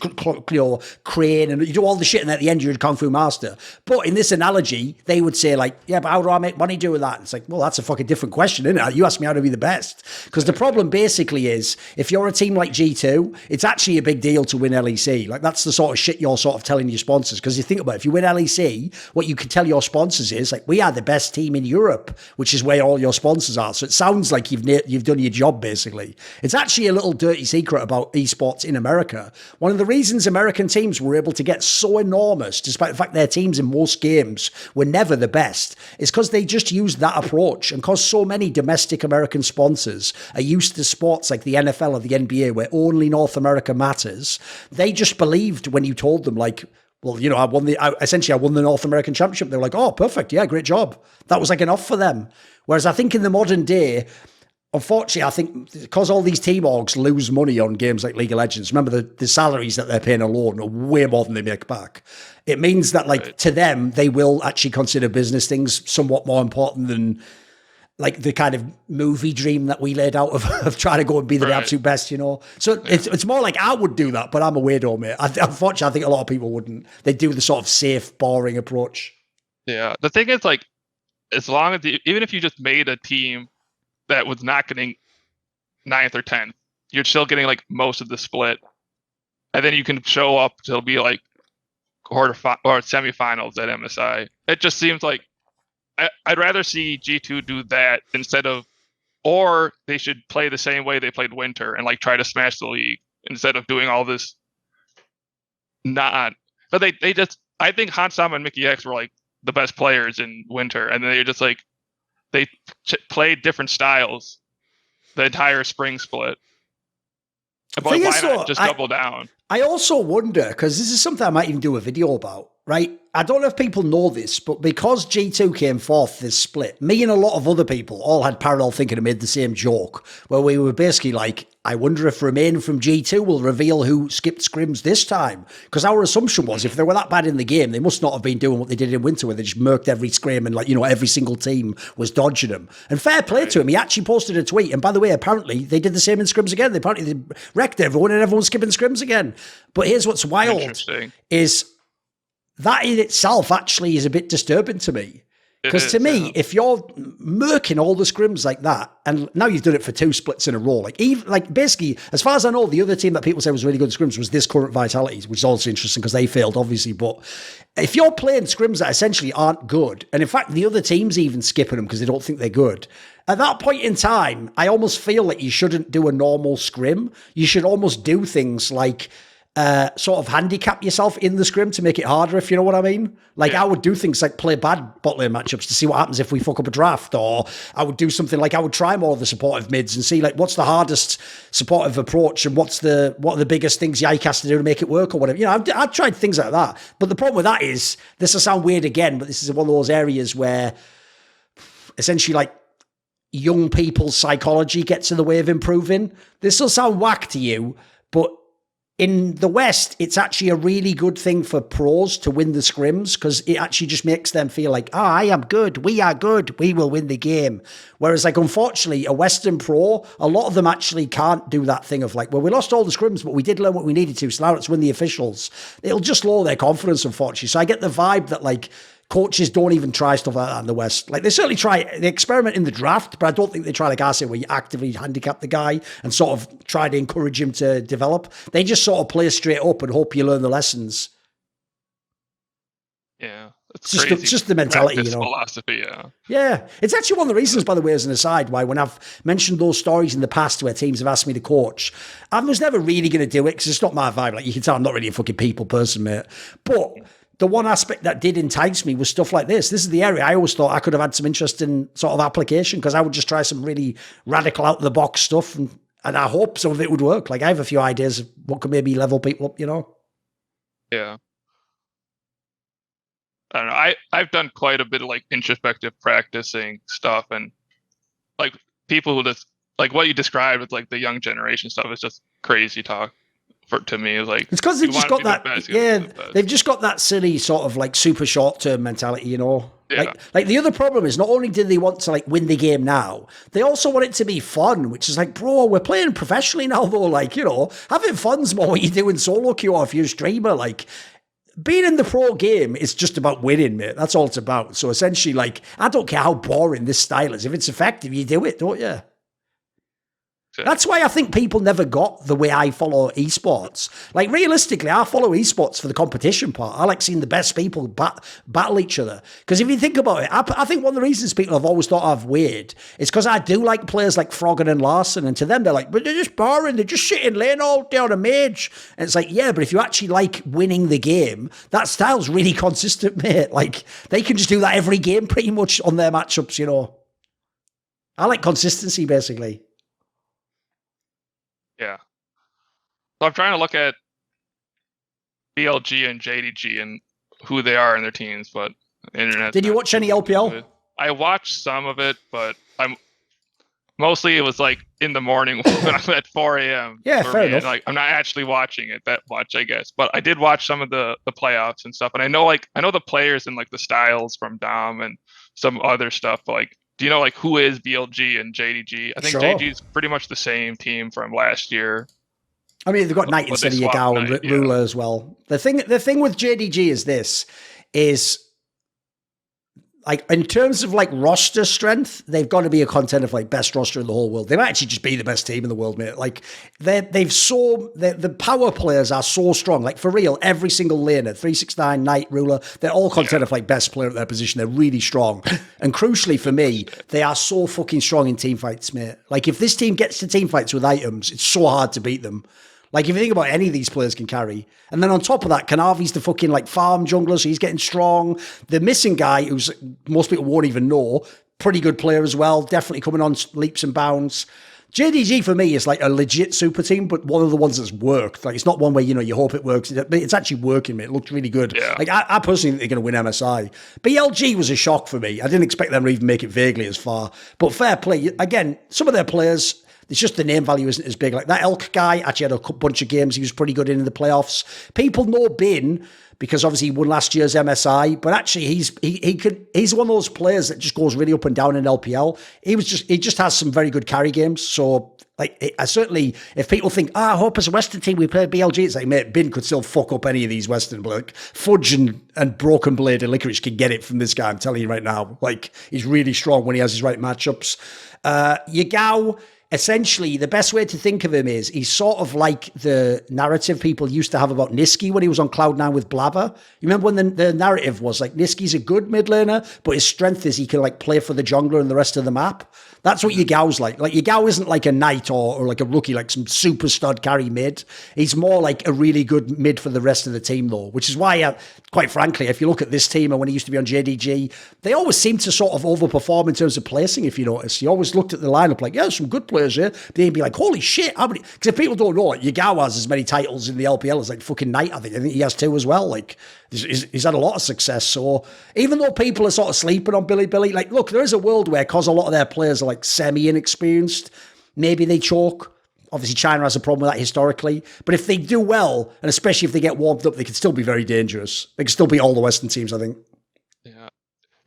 you know, crane, and you do all the shit. And at the end, you're a kung fu master. But in this analogy, they would say like, yeah, but how do I make money doing that? It's like, well, that's a fucking different question, isn't it? You asked me how to be the best. Because the problem basically is, if you're a team like G2, it's actually a big deal to win LEC. Like, that's the sort of shit you're sort of telling your sponsors. Because you think about it, if you win LEC, what you can tell your sponsors is, like, we are the best team in Europe, which is where all your sponsors are. So it sounds like you've done your job, basically. It's actually a little dirty secret about esports in America. One of the reasons American teams were able to get so enormous, despite the fact their teams in most games were never the best, is because they just used that approach. And because so many domestic American sponsors are used to sports like the NFL or the NBA, where only North America matters, they just believed when you told them, like, well, you know, I won the North American Championship. They were like, oh, perfect. Yeah, great job. That was like enough for them. Whereas I think in the modern day, unfortunately, I think because all these team orgs lose money on games like League of Legends, remember the salaries that they're paying alone are way more than they make back. It means that, like, to them, they will actually consider business things somewhat more important than like the kind of movie dream that we laid out of trying to go and be the absolute best, you know? So it's more like I would do that, but I'm a weirdo, mate. Unfortunately, I think a lot of people wouldn't. They do the sort of safe, boring approach. Yeah. The thing is, like, as long as even if you just made a team that was not getting 9th or 10th, you're still getting like most of the split. And then you can show up to be like or semifinals at MSI. It just seems like I'd rather see G2 do that instead of, or they should play the same way they played Winter and like try to smash the league instead of doing all this. But they just, I think Hansam and Mickey X were like the best players in Winter, and they're just like, they played different styles the entire spring split. But why not just double down? I also wonder, because this is something I might even do a video about, right? I don't know if people know this, but because G2 came fourth this split, me and a lot of other people all had parallel thinking and made the same joke, where we were basically like, I wonder if Remain from G2 will reveal who skipped scrims this time. Because our assumption was, if they were that bad in the game, they must not have been doing what they did in Winter, where they just murked every scrim and, like, you know, every single team was dodging them. And fair play to him, he actually posted a tweet. And by the way, apparently they did the same in scrims again. They wrecked everyone and everyone's skipping scrims again. But here's what's wild, is that in itself actually is a bit disturbing to me. Because to me, if you're murking all the scrims like that, and now you've done it for 2 splits in a row, like basically, as far as I know, the other team that people say was really good at scrims was this current Vitality, which is also interesting because they failed, obviously. But if you're playing scrims that essentially aren't good, and in fact, the other team's even skipping them because they don't think they're good, at that point in time, I almost feel like you shouldn't do a normal scrim. You should almost do things like, sort of handicap yourself in the scrim to make it harder, if you know what I mean. Like, I would do things like play bad bot lane matchups to see what happens if we fuck up a draft, or I would do something like I would try more of the supportive mids and see like what's the hardest supportive approach and what are the biggest things Yike has to do to make it work or whatever. You know, I've tried things like that. But the problem with that is, this will sound weird again, but this is one of those areas where essentially like young people's psychology gets in the way of improving. This will sound whack to you, but in the West, it's actually a really good thing for pros to win the scrims, because it actually just makes them feel like, I am good, we are good, we will win the game. Whereas, like, unfortunately, a Western pro, a lot of them actually can't do that thing of like, well, we lost all the scrims, but we did learn what we needed to, so now let's win the officials. It'll just lower their confidence, unfortunately. So I get the vibe that, like, coaches don't even try stuff like that in the West. Like, they certainly try, they experiment in the draft, but I don't think they try like I say, where you actively handicap the guy and sort of try to encourage him to develop. They just sort of play straight up and hope you learn the lessons. Yeah. It's just the mentality, you know. Philosophy, yeah. Yeah. It's actually one of the reasons, by the way, as an aside, why when I've mentioned those stories in the past where teams have asked me to coach, I was never really going to do it because it's not my vibe. Like, you can tell I'm not really a fucking people person, mate. But the one aspect that did entice me was stuff like this. This is the area I always thought I could have had some interesting sort of application, because I would just try some really radical out of the box stuff, and I hope some of it would work. Like, I have a few ideas of what could maybe level people up, you know? Yeah. I don't know. I've done quite a bit of like introspective practicing stuff, and like people who just like what you described with like the young generation stuff is just crazy talk. To me, like, it's because they've just got that, they've just got that silly sort of like super short term mentality, you know. Yeah. Like the other problem is, not only do they want to like win the game now, they also want it to be fun, which is like, bro, we're playing professionally now, though. Like, you know, having fun's more what you do in solo queue or if you're a streamer. Like, being in the pro game is just about winning, mate. That's all it's about. So essentially, like, I don't care how boring this style is. If it's effective, you do it, don't you? That's why I think people never got the way I follow esports. Like, realistically, I follow esports for the competition part. I like seeing the best people battle each other. Because if you think about it, I think one of the reasons people have always thought I've weird is because I do like players like Froggen and Larson, and to them, they're like, but they're just boring. They're just sitting lane all day on a mage. And it's like, yeah, but if you actually like winning the game, that style's really consistent, mate. Like, they can just do that every game pretty much on their matchups, you know. I like consistency, basically. Yeah. So I'm trying to look at BLG and JDG and who they are in their teams, but the internet. Did you watch any LPL? I watched some of it, but mostly it was like in the morning when I'm at 4 a.m. Yeah, fair enough. Like, I'm not actually watching it that much, I guess. But I did watch some of the playoffs and stuff, and I know the players and like the styles from Dom and some other stuff. Like, do you know like who is BLG and JDG? I think JDG is pretty much the same team from last year. I mean, they've got Knight instead of Yagao and Ruler as well. The thing with JDG is like, in terms of like roster strength, they've got to be a contender for like best roster in the whole world. They might actually just be the best team in the world, mate. Like, the power players are so strong. Like, for real, every single laner, 369, Knight, Ruler, they're all contender for like best player at their position. They're really strong. And crucially for me, they are so fucking strong in team fights, mate. Like, if this team gets to team fights with items, it's so hard to beat them. Like, if you think about it, any of these players can carry. And then on top of that, Kanavi's the fucking, like, farm jungler, so he's getting strong. The missing guy, who's most people won't even know, pretty good player as well, definitely coming on leaps and bounds. JDG, for me, is like a legit super team, but one of the ones that's worked. Like, it's not one where, you know, you hope it works. It's actually working, mate. It looked really good. Yeah. Like, I personally think they're going to win MSI. BLG was a shock for me. I didn't expect them to even make it vaguely as far. But fair play. Again, some of their players, it's just the name value isn't as big. Like, that Elk guy actually had a bunch of games he was pretty good in the playoffs. People know Bin because obviously he won last year's MSI, but actually he's one of those players that just goes really up and down in LPL. He just has some very good carry games. So, like, I certainly, if people think, I hope as a Western team we play BLG, it's like, mate, Bin could still fuck up any of these Western, like Fudge and Broken Blade and Licorice can get it from this guy. I'm telling you right now, like, he's really strong when he has his right matchups. Yagao essentially, the best way to think of him is he's sort of like the narrative people used to have about Niski when he was on Cloud9 with Blabber. You remember when the narrative was like, Niski's a good mid laner, but his strength is he can like play for the jungler and the rest of the map. That's what Yagao's like. Like, Yagao isn't like a knight or like a rookie, like some super stud carry mid. He's more like a really good mid for the rest of the team, though, which is why, quite frankly, if you look at this team and when he used to be on JDG, they always seem to sort of overperform in terms of placing, if you notice. You always looked at the lineup like, yeah, there's some good players here. They'd be like, holy shit, how many? Because if people don't know, like, Yagao has as many titles in the LPL as like fucking Knight, I think. I think he has 2 as well. Like, he's had a lot of success. So even though people are sort of sleeping on Billy, like, look, there is a world where, because a lot of their players are like semi-inexperienced, maybe they choke. Obviously, China has a problem with that historically. But if they do well, and especially if they get warmed up, they can still be very dangerous. They can still beat all the Western teams, I think. Yeah.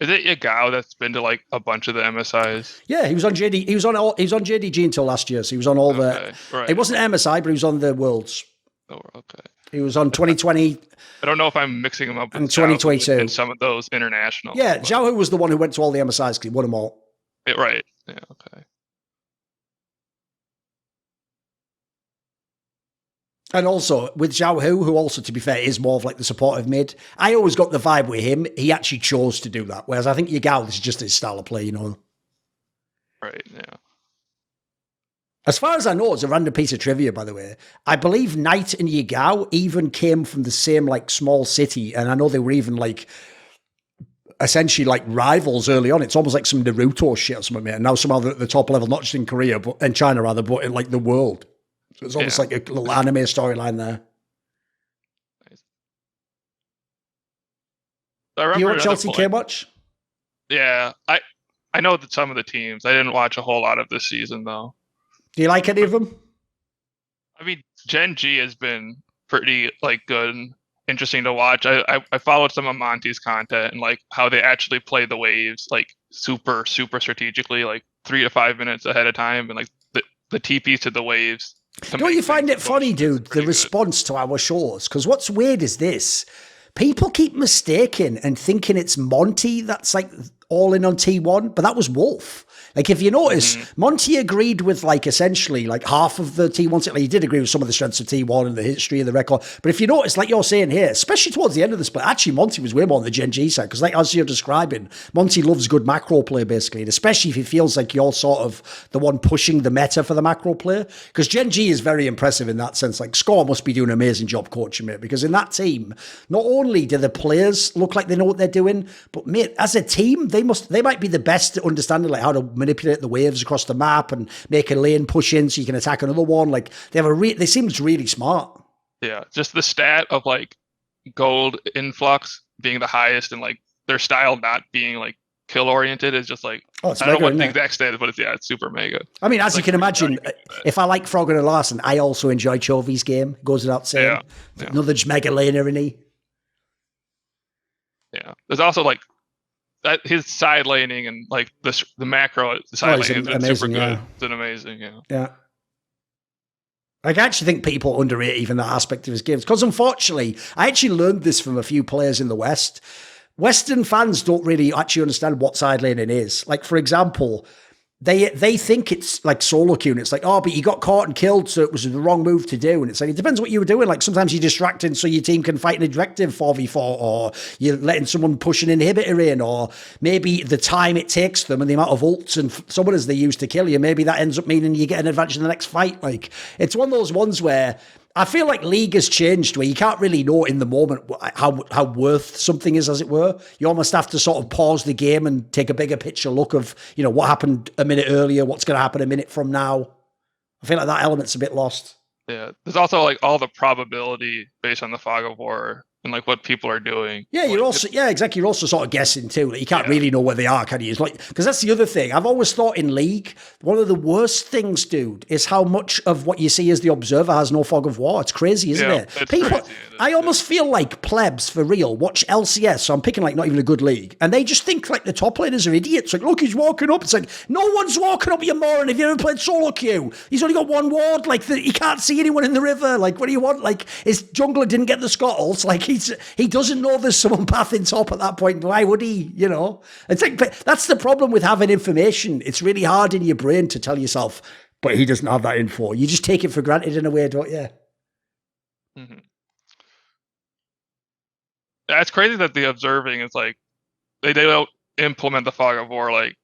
Is it Yagao that's been to like a bunch of the MSIs? Yeah, he was on JD. He was on JDG until last year, so he was on all the. Right. It wasn't MSI, but he was on the Worlds. Oh, okay. He was on 2020. I don't know if I'm mixing him up with 2022 and some of those international. Yeah, Zhao Hu was the one who went to all the MSIs because he won them all. Right. Yeah. Okay. And also, with Zhao Hu, who also, to be fair, is more of like the supportive mid, I always got the vibe with him, he actually chose to do that. Whereas I think Yagao, this is just his style of play, you know. Right, yeah. As far as I know, it's a random piece of trivia, by the way. I believe Knight and Yagao even came from the same, like, small city. And I know they were even, like, essentially, like, rivals early on. It's almost like some Naruto shit or something, mate. And now somehow they're at the top level, not just in Korea, but in China, rather, but in, like, the world. So it's almost like a little anime storyline there. Nice. Do you watch LCK much? Yeah, I know that some of the teams. I didn't watch a whole lot of this season, though. Do you like any of them? I mean, Gen.G has been pretty like good and interesting to watch. I followed some of Monty's content and like how they actually play the waves like super strategically, like 3 to 5 minutes ahead of time, and like the TPs to the waves. Don't you find it funny, dude, the response to our shows? Because what's weird is this. People keep mistaking and thinking it's Monty that's like all in on T1, but that was Wolf. Like, if you notice, Monty agreed with, like, essentially, like, half of the T1. Like, he did agree with some of the strengths of T1 and the history of the record. But if you notice, like you're saying here, especially towards the end of the split, actually, Monty was way more on the Gen.G side. Because, like, as you're describing, Monty loves good macro play, basically. And especially if he feels like you're sort of the one pushing the meta for the macro play. Because Gen.G is very impressive in that sense. Like, Score must be doing an amazing job coaching, mate. Because in that team, not only do the players look like they know what they're doing, but, mate, as a team, they might be the best at understanding, like, how to manipulate the waves across the map and make a lane push in so you can attack another one. Like, they seem really smart. Yeah, just the stat of like gold influx being the highest and like their style not being like kill oriented is just like, I don't know what the exact stat is, but it's super mega. I mean, as you can imagine, if I like Frogger and Larson, I also enjoy Chovy's game. Goes without saying. Yeah. Another just mega laner, isn't he? Yeah. There's also like that his side laning and like the macro side laning is super good. It's an amazing, yeah. Like, I actually think people underrate even that aspect of his games because, unfortunately, I actually learned this from a few players in the West. Western fans don't really actually understand what side laning is. Like, for example, they think it's like solo queuing. It's like, oh, but you got caught and killed, so it was the wrong move to do. And it's like, it depends what you were doing. Like, sometimes you're distracting so your team can fight an objective 4v4, or you're letting someone push an inhibitor in, or maybe the time it takes them and the amount of ults and summoners they use to kill you, maybe that ends up meaning you get an advantage in the next fight. Like, it's one of those ones where I feel like League has changed where you can't really know in the moment how worth something is, as it were. You almost have to sort of pause the game and take a bigger picture look of, you know, what happened a minute earlier, what's going to happen a minute from now. I feel like that element's a bit lost. Yeah. There's also like all the probability based on the fog of war and like what people are doing. Yeah, exactly. You're also sort of guessing too. Like, you can't really know where they are, can you? It's like, because that's the other thing. I've always thought in League, one of the worst things, dude, is how much of what you see as the observer has no fog of war. It's crazy, isn't it? People, crazy. I almost feel like plebs for real watch LCS. So I'm picking like not even a good league, and they just think like the top laners are idiots. Like, look, he's walking up. It's like, no one's walking up, you moron. Have you ever played solo queue? He's only got one ward. Like, he can't see anyone in the river. Like, what do you want? Like, his jungler didn't get the scuttles. Like, he doesn't know there's someone pathing top at that point. Why would he? You know, it's like, but that's the problem with having information. It's really hard in your brain to tell yourself, but he doesn't have that info. You just take it for granted in a way, don't you? Mm-hmm. It's crazy that the observing is like they don't implement the fog of war like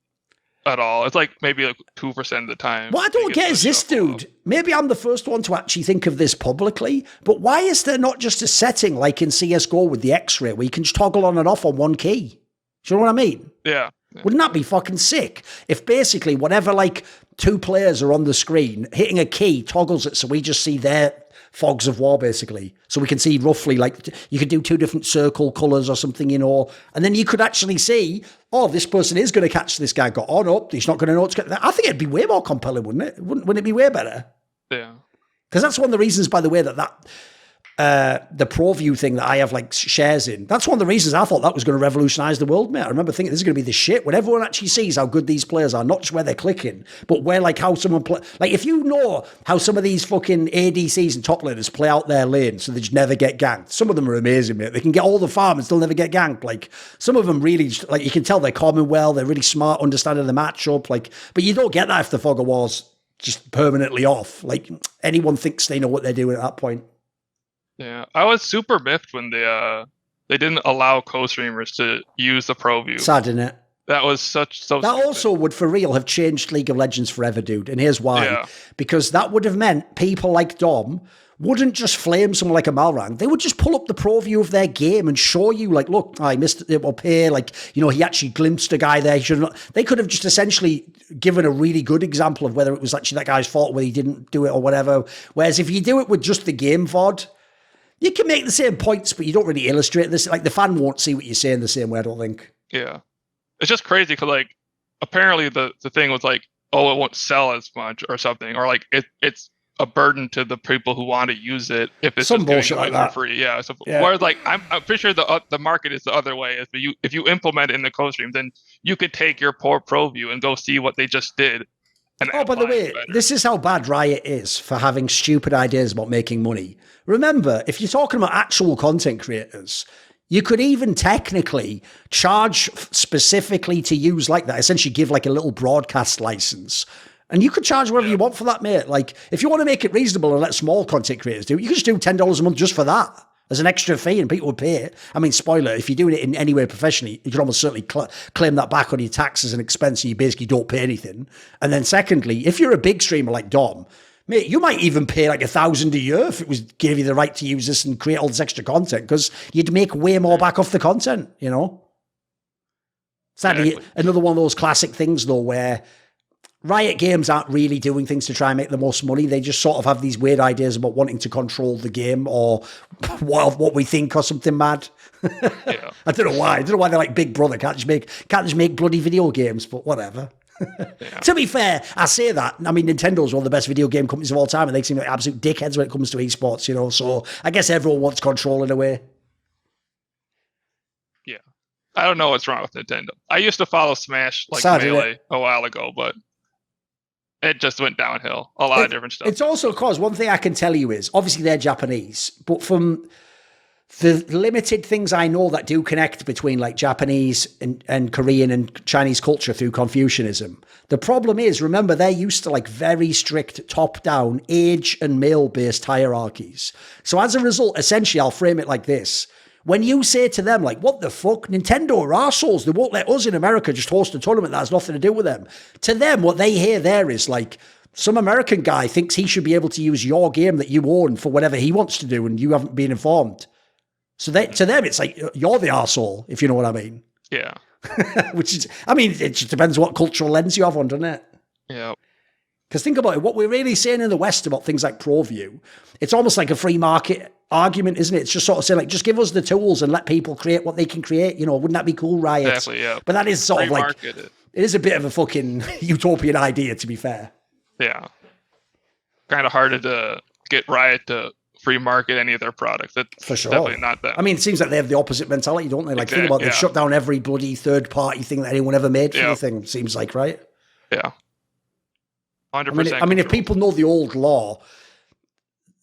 at all. It's like maybe like 2% of the time. What I don't get is this, dude. Maybe I'm the first one to actually think of this publicly, but why is there not just a setting like in CSGO with the X-ray where you can just toggle on and off on one key? Do you know what I mean? Yeah. Wouldn't that be fucking sick? If basically whatever like 2 players are on the screen, hitting a key toggles it so we just see their fogs of war basically. So we can see roughly like you could do 2 different circle colours or something, you know, and then you could actually see, oh, this person is going to catch this guy. Got on up. He's not going to know what's going to. I think it'd be way more compelling, wouldn't it? Wouldn't it be way better? Yeah. Because that's one of the reasons, by the way, that the ProView thing that I have like shares in, that's one of the reasons I thought that was going to revolutionize the world, mate. I remember thinking this is going to be the shit when everyone actually sees how good these players are, not just where they're clicking, but where like how someone play. Like if you know how some of these fucking ADCs and top laners play out their lane so they just never get ganked. Some of them are amazing, mate. They can get all the farm and still never get ganked. Like some of them really, like you can tell they're common well, they're really smart, understanding the matchup. Like, but you don't get that if the fog of war's just permanently off. Like anyone thinks they know what they're doing at that point. Yeah, I was super miffed when they didn't allow co-streamers to use the ProView. Sad, isn't it? That was so that stupid. Also would for real have changed League of Legends forever, dude. And here's why. Yeah. Because that would have meant people like Dom wouldn't just flame someone like a Malrang. They would just pull up the ProView of their game and show you, like, look, I missed it up here. Like, you know, he actually glimpsed a guy there. He should not. They could have just essentially given a really good example of whether it was actually that guy's fault, whether he didn't do it or whatever. Whereas if you do it with just the game VOD, you can make the same points, but you don't really illustrate this. Like the fan won't see what you're saying the same way, I don't think. Yeah. It's just crazy because like apparently the thing was like, oh, it won't sell as much or something. Or like it's a burden to the people who want to use it if it's some bullshit like that. For free. Yeah. So whereas like I'm pretty sure the market is the other way. If you implement it in the co-stream, then you could take your poor ProView and go see what they just did. Oh, by the way, this is how bad Riot is for having stupid ideas about making money. Remember, if you're talking about actual content creators, you could even technically charge specifically to use like that, essentially give like a little broadcast license. And you could charge whatever you want for that, mate. Like, if you want to make it reasonable and let small content creators do it, you could just do $10 a month just for that as an extra fee and people would pay it. I mean, spoiler, if you're doing it in any way professionally, you can almost certainly claim that back on your taxes and expense and you basically don't pay anything. And then secondly, if you're a big streamer like Dom, mate, you might even pay like $1,000 a year if it was gave you the right to use this and create all this extra content because you'd make way more back off the content, you know? Sadly, exactly. Another one of those classic things though where Riot Games aren't really doing things to try and make the most money. They just sort of have these weird ideas about wanting to control the game or what we think or something mad. Yeah. I don't know why. I don't know why they're like Big Brother. Can't just make bloody video games, but whatever. Yeah. To be fair, I say that. I mean, Nintendo's one of the best video game companies of all time and they seem like absolute dickheads when it comes to esports, you know, so I guess everyone wants control in a way. Yeah. I don't know what's wrong with Nintendo. I used to follow Smash like Melee a while ago, but it just went downhill. A lot of different stuff. It's also because one thing I can tell you is, obviously they're Japanese, but from the limited things I know that do connect between like Japanese and Korean and Chinese culture through Confucianism, the problem is, remember, they're used to like very strict top-down age and male-based hierarchies. So as a result, essentially, I'll frame it like this. When you say to them, like, what the fuck? Nintendo are arseholes. They won't let us in America just host a tournament that has nothing to do with them. To them, what they hear there is like, some American guy thinks he should be able to use your game that you own for whatever he wants to do and you haven't been informed. So to them, it's like, you're the arsehole, if you know what I mean. Yeah. Which is, I mean, it just depends what cultural lens you have on, doesn't it? Yeah. Because think about it, what we're really saying in the West about things like ProView, it's almost like a free market argument, isn't it? It's just sort of saying, like, just give us the tools and let people create what they can create. You know, wouldn't that be cool, Riot? Exactly, yeah. But that is sort free of like, it is a bit of a fucking utopian idea, to be fair. Yeah. Kind of hard to get Riot to free market any of their products. That's for sure. Definitely not them. I mean, it seems like they have the opposite mentality, don't they? Like, think about it, they've shut down every bloody third-party thing that anyone ever made for the thing, seems like, right? Yeah. 100%. I mean, if people know the old law,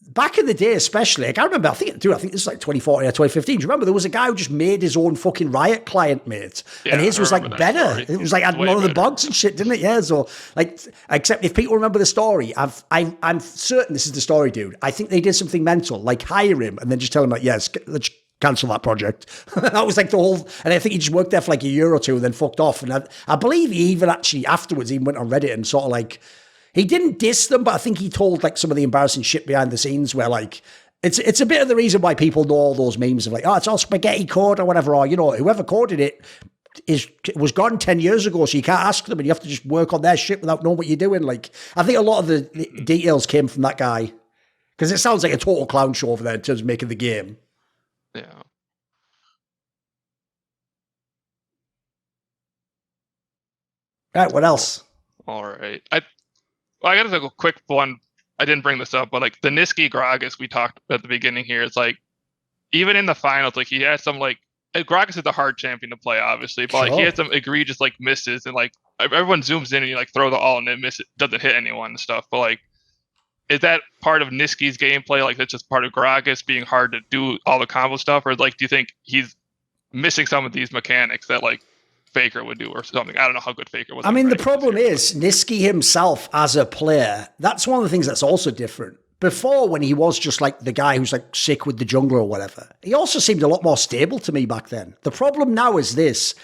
back in the day, especially, like, I remember, I think this is like 2014 or 2015. Do you remember there was a guy who just made his own fucking Riot client, mate? Yeah, and his was like better. Story. It was like had none of the bugs and shit, didn't it? Yeah. So like, except if people remember the story, I'm certain this is the story, dude. I think they did something mental, like hire him and then just tell him like, yes, let's cancel that project. That was like the whole, and I think he just worked there for like a year or two and then fucked off. And I believe he even actually afterwards even went on Reddit and sort of like, he didn't diss them, but I think he told like some of the embarrassing shit behind the scenes where like, it's a bit of the reason why people know all those memes of like, oh, it's all spaghetti code or whatever, or, you know, whoever coded it was gone 10 years ago, so you can't ask them and you have to just work on their shit without knowing what you're doing. Like, I think a lot of the details came from that guy because it sounds like a total clown show over there in terms of making the game. Yeah. Right, what else? All right. I got to take a quick one. I didn't bring this up, but like the Niski Gragas we talked at the beginning here, it's like, even in the finals, like he had some like, Gragas is a hard champion to play, obviously, but like he had some egregious like misses and like everyone zooms in and you like throw the all and it doesn't hit anyone and stuff. But like, is that part of Niski's gameplay? Like that's just part of Gragas being hard to do all the combo stuff? Or like, do you think he's missing some of these mechanics that like Faker would do or something? I don't know how good Faker was. I mean, the problem is Niski himself as a player, that's one of the things that's also different. Before, when he was just like the guy who's like sick with the jungler or whatever, he also seemed a lot more stable to me back then. The problem now is this.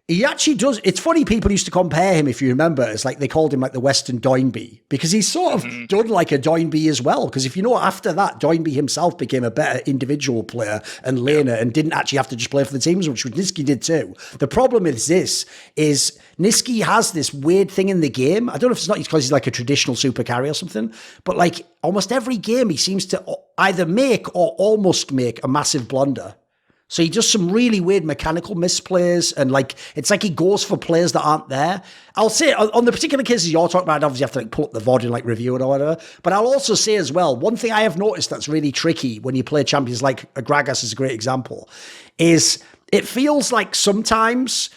He actually does. It's funny, people used to compare him, if you remember, as like they called him like the Western Doinby, because he's sort of done like a Doinby as well. Because if you know, after that, Doinby himself became a better individual player and laner and didn't actually have to just play for the teams, which Niski did too. The problem is this, is Niski has this weird thing in the game. I don't know if it's not because he's like a traditional super carry or something, but like almost every game he seems to either make or almost make a massive blunder. So he does some really weird mechanical misplays and like, it's like he goes for players that aren't there. I'll say on the particular cases you're talking about, obviously you have to like pull up the VOD and like review it or whatever. But I'll also say as well, one thing I have noticed that's really tricky when you play champions like Gragas is a great example, is it feels like sometimes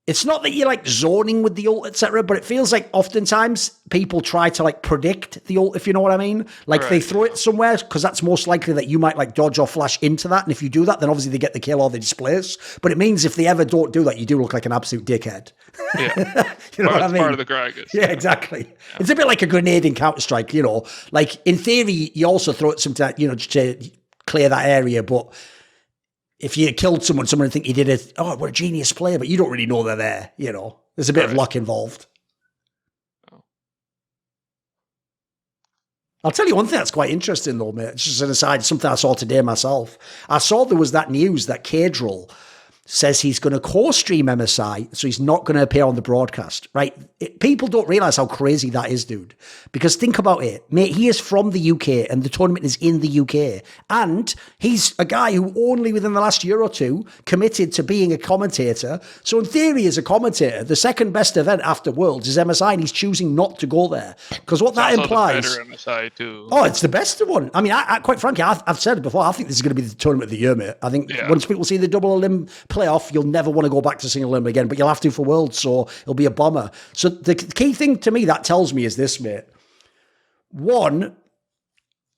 it's not that you're like zoning with the ult, etc., but it feels like oftentimes people try to like predict the ult, if you know what I mean. Like they throw it somewhere because that's most likely that you might like dodge or flash into that. And if you do that, then obviously they get the kill or they displace. But it means if they ever don't do that, you do look like an absolute dickhead. Yeah. You know what I mean? Part of the Gragas. Yeah, exactly. Yeah. It's a bit like a grenade in Counter-Strike, you know. Like in theory, you also throw it sometimes, you know, just to clear that area, but if you killed someone would think you did it. Oh, we're a genius player, but you don't really know they're there. You know, there's a bit of luck involved. Oh. I'll tell you one thing that's quite interesting, though, mate. It's just an aside, something I saw today myself. I saw there was that news that Kadril says he's going to co-stream MSI, so he's not going to appear on the broadcast, right? People don't realise how crazy that is, dude. Because think about it, mate, he is from the UK and the tournament is in the UK. And he's a guy who only within the last year or two committed to being a commentator. So in theory, as a commentator, the second best event after Worlds is MSI and he's choosing not to go there. Because what that implies... The better MSI too. Oh, it's the best one. I mean, I quite frankly, I've said it before, I think this is going to be the tournament of the year, mate. I think once people see the double elim playoff, you'll never want to go back to single elim again, but you'll have to for Worlds, so it'll be a bomber. So the key thing to me that tells me is this, mate. One,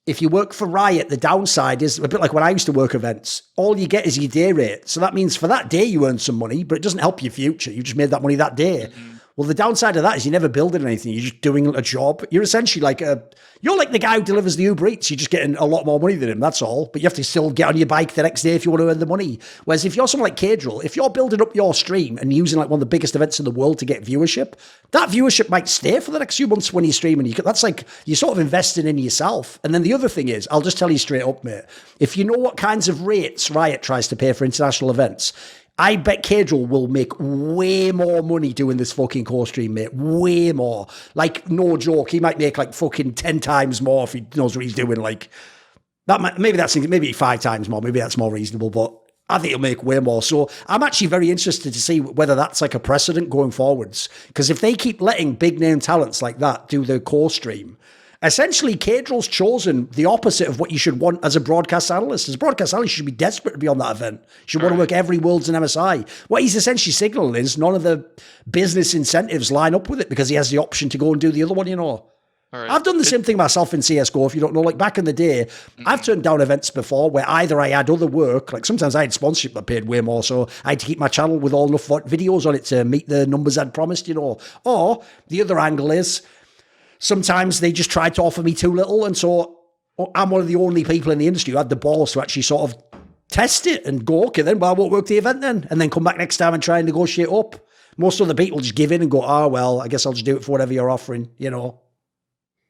if you work for Riot, the downside is a bit like when I used to work events. All you get is your day rate. So that means for that day you earn some money, but it doesn't help your future. You just made that money that day. Mm-hmm. Well, the downside of that is you're never building anything. You're just doing a job. You're essentially like you're like the guy who delivers the Uber Eats. You're just getting a lot more money than him, that's all. But you have to still get on your bike the next day if you want to earn the money. Whereas if you're someone like Kadril, if you're building up your stream and using like one of the biggest events in the world to get viewership, that viewership might stay for the next few months when you're streaming. That's like, you're sort of investing in yourself. And then the other thing is, I'll just tell you straight up, mate, if you know what kinds of rates Riot tries to pay for international events, I bet Kadril will make way more money doing this fucking core stream, mate. Way more. Like, no joke. He might make like fucking 10 times more if he knows what he's doing. Like, maybe 5 times more. Maybe that's more reasonable, but I think he'll make way more. So I'm actually very interested to see whether that's like a precedent going forwards. Because if they keep letting big name talents like that do the core stream, essentially, Kadril's chosen the opposite of what you should want as a broadcast analyst. As a broadcast analyst, you should be desperate to be on that event. You should want to work every Worlds in MSI. What he's essentially signaling is none of the business incentives line up with it because he has the option to go and do the other one, you know. All right. I've done the same thing myself in CSGO, if you don't know. Like, back in the day, I've turned down events before where either I had other work, like sometimes I had sponsorship that paid way more, so I had to keep my channel with all enough videos on it to meet the numbers I'd promised, you know. Or the other angle is sometimes they just tried to offer me too little, and so I'm one of the only people in the industry who had the balls to actually sort of test it and go, okay, then, well, I won't work the event then, and then come back next time and try and negotiate up. Most other people just give in and go, oh, well, I guess I'll just do it for whatever you're offering, you know.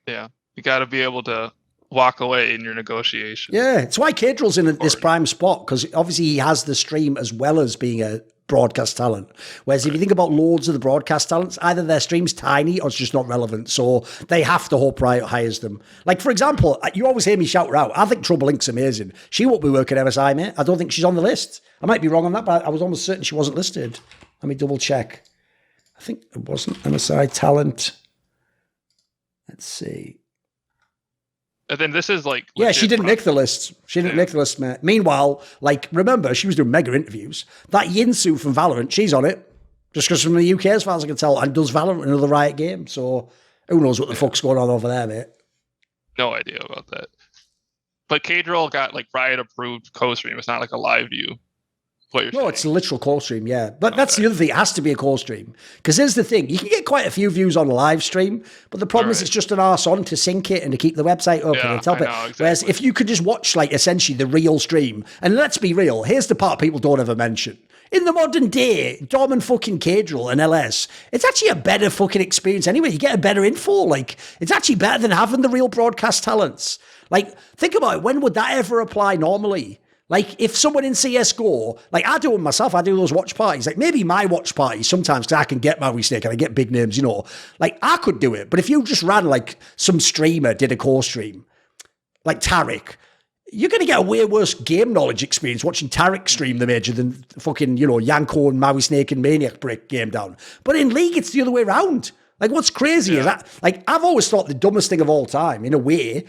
Yeah, you got to be able to walk away in your negotiation. Yeah, it's why Cadrill's in this prime spot, because obviously he has the stream as well as being a broadcast talent. Whereas if you think about loads of the broadcast talents, either their stream's tiny or it's just not relevant. So they have to hope Riot hires them. Like, for example, you always hear me shout her out. I think Trouble Link's amazing. She won't be working at MSI, mate. I don't think she's on the list. I might be wrong on that, but I was almost certain she wasn't listed. Let me double check. I think it wasn't MSI talent. Let's see. And then this is like... Yeah, she didn't make the list. She didn't make the list, mate. Meanwhile, like, remember, she was doing mega interviews. That Yinsu from Valorant, she's on it. Just because from the UK, as far as I can tell, and does Valorant another Riot game. So who knows what the fuck's going on over there, mate. No idea about that. But Cadrill got, like, Riot-approved co-stream. It's not like a live view. No, it's a literal core stream, yeah. But that's the other thing. It has to be a core stream. Because here's the thing. You can get quite a few views on a live stream, but the problem is it's just an arse on to sync it and to keep the website open and help it. Exactly. Whereas if you could just watch, like, essentially the real stream, and let's be real, here's the part people don't ever mention. In the modern day, Dom and fucking Cadrill and LS, it's actually a better fucking experience anyway. You get a better info. Like, it's actually better than having the real broadcast talents. Like, think about it. When would that ever apply normally? Like, if someone in CSGO, like I do it myself, I do those watch parties. Like, maybe my watch parties sometimes, because I can get Maui Snake and I get big names, you know. Like, I could do it. But if you just ran, like, some streamer did a core stream, like Tarek, you're going to get a way worse game knowledge experience watching Tarek stream the major than fucking, you know, Yanko and Maui Snake and Maniac break game down. But in League, it's the other way around. Like, what's crazy is that, like, I've always thought the dumbest thing of all time, in a way,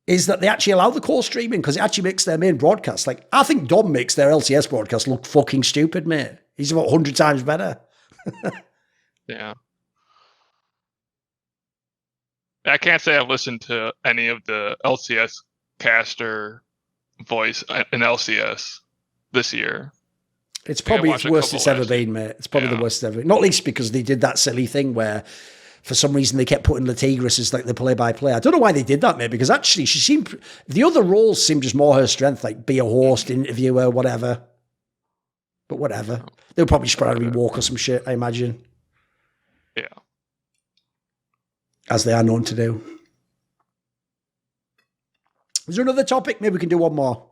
is that they actually allow the core streaming because it actually makes their main broadcast. Like, I think Dom makes their LCS broadcast look fucking stupid, mate. He's about 100 times better. Yeah. I can't say I've listened to any of the LCS caster voice in LCS this year. It's probably the worst it's ever been, mate. It's probably the worst ever. Not least because they did that silly thing where for some reason they kept putting Latigris as like the play-by-play. I don't know why they did that, mate, because actually she seemed, the other roles seemed just more her strength, like be a host, interviewer, whatever. But whatever. They'll probably just probably walk or some shit, I imagine. Yeah. As they are known to do. Is there another topic? Maybe we can do one more.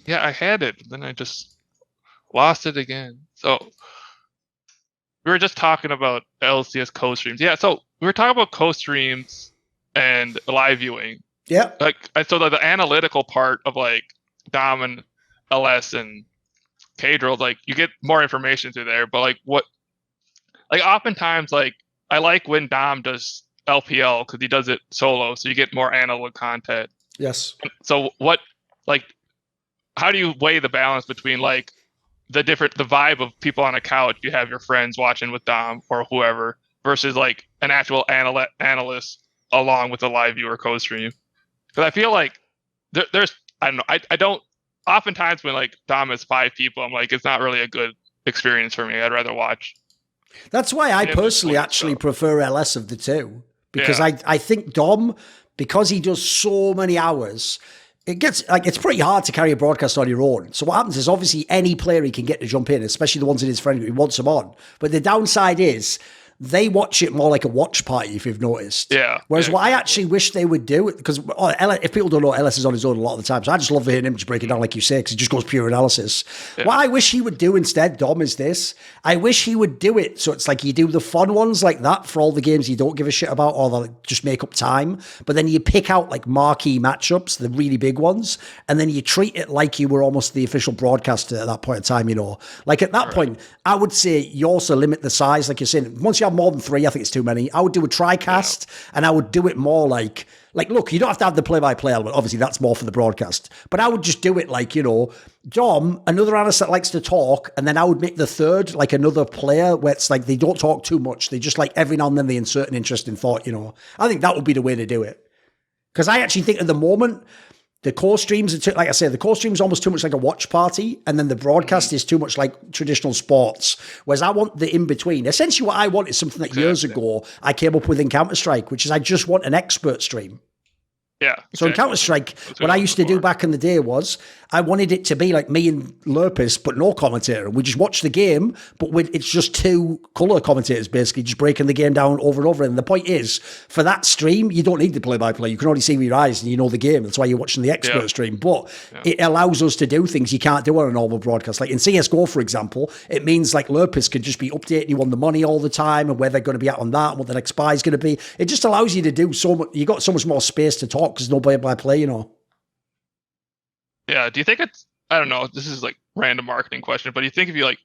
Yeah, I had it, then I just lost it again. So we were just talking about LCS co-streams. Yeah, so we were talking about co-streams and live viewing. Yeah. Like, so the analytical part of like Dom and LS and Cadrill, like you get more information through there. But like oftentimes, like I like when Dom does LPL because he does it solo, so you get more analog content. Yes. So how do you weigh the balance between like the vibe of people on a couch, you have your friends watching with Dom or whoever, versus like an actual analyst along with a live viewer co-stream? Because I feel like there's, I don't know, I don't, oftentimes when like Dom has 5 people, I'm like, it's not really a good experience for me. I'd rather watch. That's why I personally actually prefer LS of the two, because I think Dom, because he does so many hours, it gets like it's pretty hard to carry a broadcast on your own. So what happens is obviously any player he can get to jump in, especially the ones in his friend group, he wants them on. But the downside is they watch it more like a watch party, if you've noticed. Yeah. Whereas what I actually wish they would do, because if people don't know, LS is on his own a lot of the time, so I just love hearing him just break it down like you say, because he just goes pure analysis. Yeah. What I wish he would do instead, Dom, is this. I wish he would do it so it's like you do the fun ones like that for all the games you don't give a shit about, or like just make up time, but then you pick out like marquee matchups, the really big ones, and then you treat it like you were almost the official broadcaster at that point in time, you know. Like at that point, I would say you also limit the size, like you're saying. Once you have have more than 3. I think it's too many. I would do a TriCast, and I would do it more like, look, you don't have to have the play-by-play element. Obviously, that's more for the broadcast. But I would just do it like, Dom, another analyst that likes to talk, and then I would make the third like another player where it's like they don't talk too much. They just like every now and then they insert an interesting thought, I think that would be the way to do it. Because I actually think at the moment, the core streams, like I say, the core stream is almost too much like a watch party, and then the broadcast is too much like traditional sports. Whereas I want the in-between. Essentially what I want is something that years ago I came up with in Counter-Strike, which is I just want an expert stream. Yeah. So in Counter-Strike, what I used to do back in the day was I wanted it to be like me and Lurpus, but no commentator. We just watch the game, but it's just 2 colour commentators basically just breaking the game down over and over. And the point is, for that stream, you don't need the play-by-play. You can only see with your eyes and you know the game. That's why you're watching the expert stream. But it allows us to do things you can't do on a normal broadcast. Like in CSGO, for example, it means like Lurpus could just be updating you on the money all the time and where they're going to be at on that and what the next buy is going to be. It just allows you to do so much. You got so much more space to talk because no play-by-play, Yeah, do you think it's, I don't know, this is like random marketing question, but do you think if you like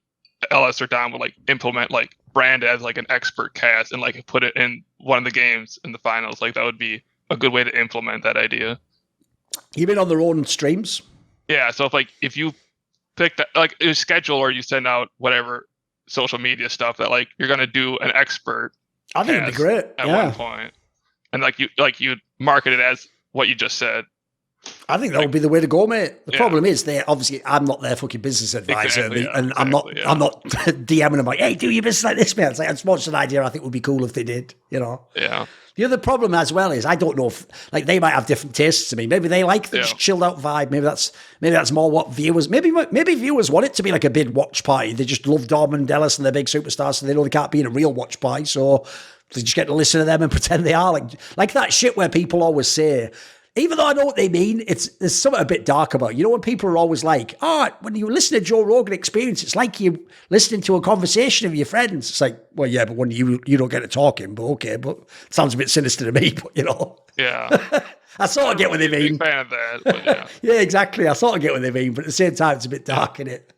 LS or Dom would like implement like brand as like an expert cast and like put it in one of the games in the finals, like that would be a good way to implement that idea? You mean on their own streams? Yeah, so if you pick that, like a schedule or you send out whatever social media stuff that like you're going to do an expert I think it'd be great at one point. And you market it as what you just said. I think that would be the way to go, mate. The problem is, obviously, I'm not their fucking business advisor, and I'm not DMing them like, "Hey, do your business like this, man." It's like, it's just an idea I think would be cool if they did, Yeah. The other problem as well is I don't know if like they might have different tastes to me. Maybe they like the chilled out vibe. Maybe that's more what viewers. Maybe viewers want it to be like a big watch party. They just love Dom and Dallas and they're big superstars, so they know they can't be in a real watch party. So they just get to listen to them and pretend they are like that shit where people always say. Even though I know what they mean, there's something a bit dark about it. When people are always like, when you listen to Joe Rogan Experience, it's like you're listening to a conversation of your friends. It's like, well, yeah, but when you don't get to talking, but okay, but it sounds a bit sinister to me, but Yeah. I sort of get what they mean. Big fan of that, but yeah. Yeah, exactly. I sort of get what they mean, but at the same time, it's a bit dark, isn't it?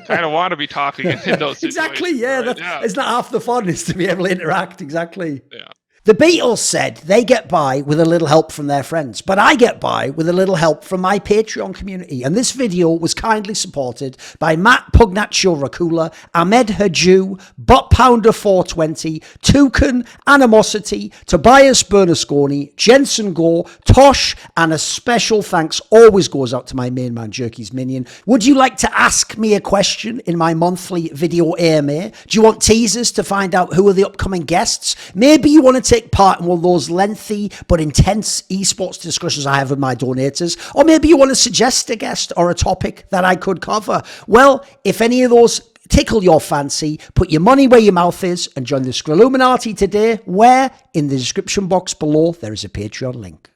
Kind of want to be talking in those situations. Exactly, yeah. Right? It's not half the fun is to be able to interact, exactly. Yeah. The Beatles said they get by with a little help from their friends, but I get by with a little help from my Patreon community. And this video was kindly supported by Matt Pugnatio Rajcula, Ahmed Hadjou, Bot Pounder 420, Torin, Animosity, Tobias Bernasconi, Jensen Goh, Tosh, and a special thanks always goes out to my main man, Jerky's Minion. Would you like to ask me a question in my monthly video AMA? Do you want teasers to find out who are the upcoming guests? Maybe you want to take part in one of those lengthy but intense esports discussions I have with my donators, or maybe you want to suggest a guest or a topic that I could cover. Well, if any of those tickle your fancy, put your money where your mouth is and join the Skrilluminati today, where in the description box below there is a Patreon link.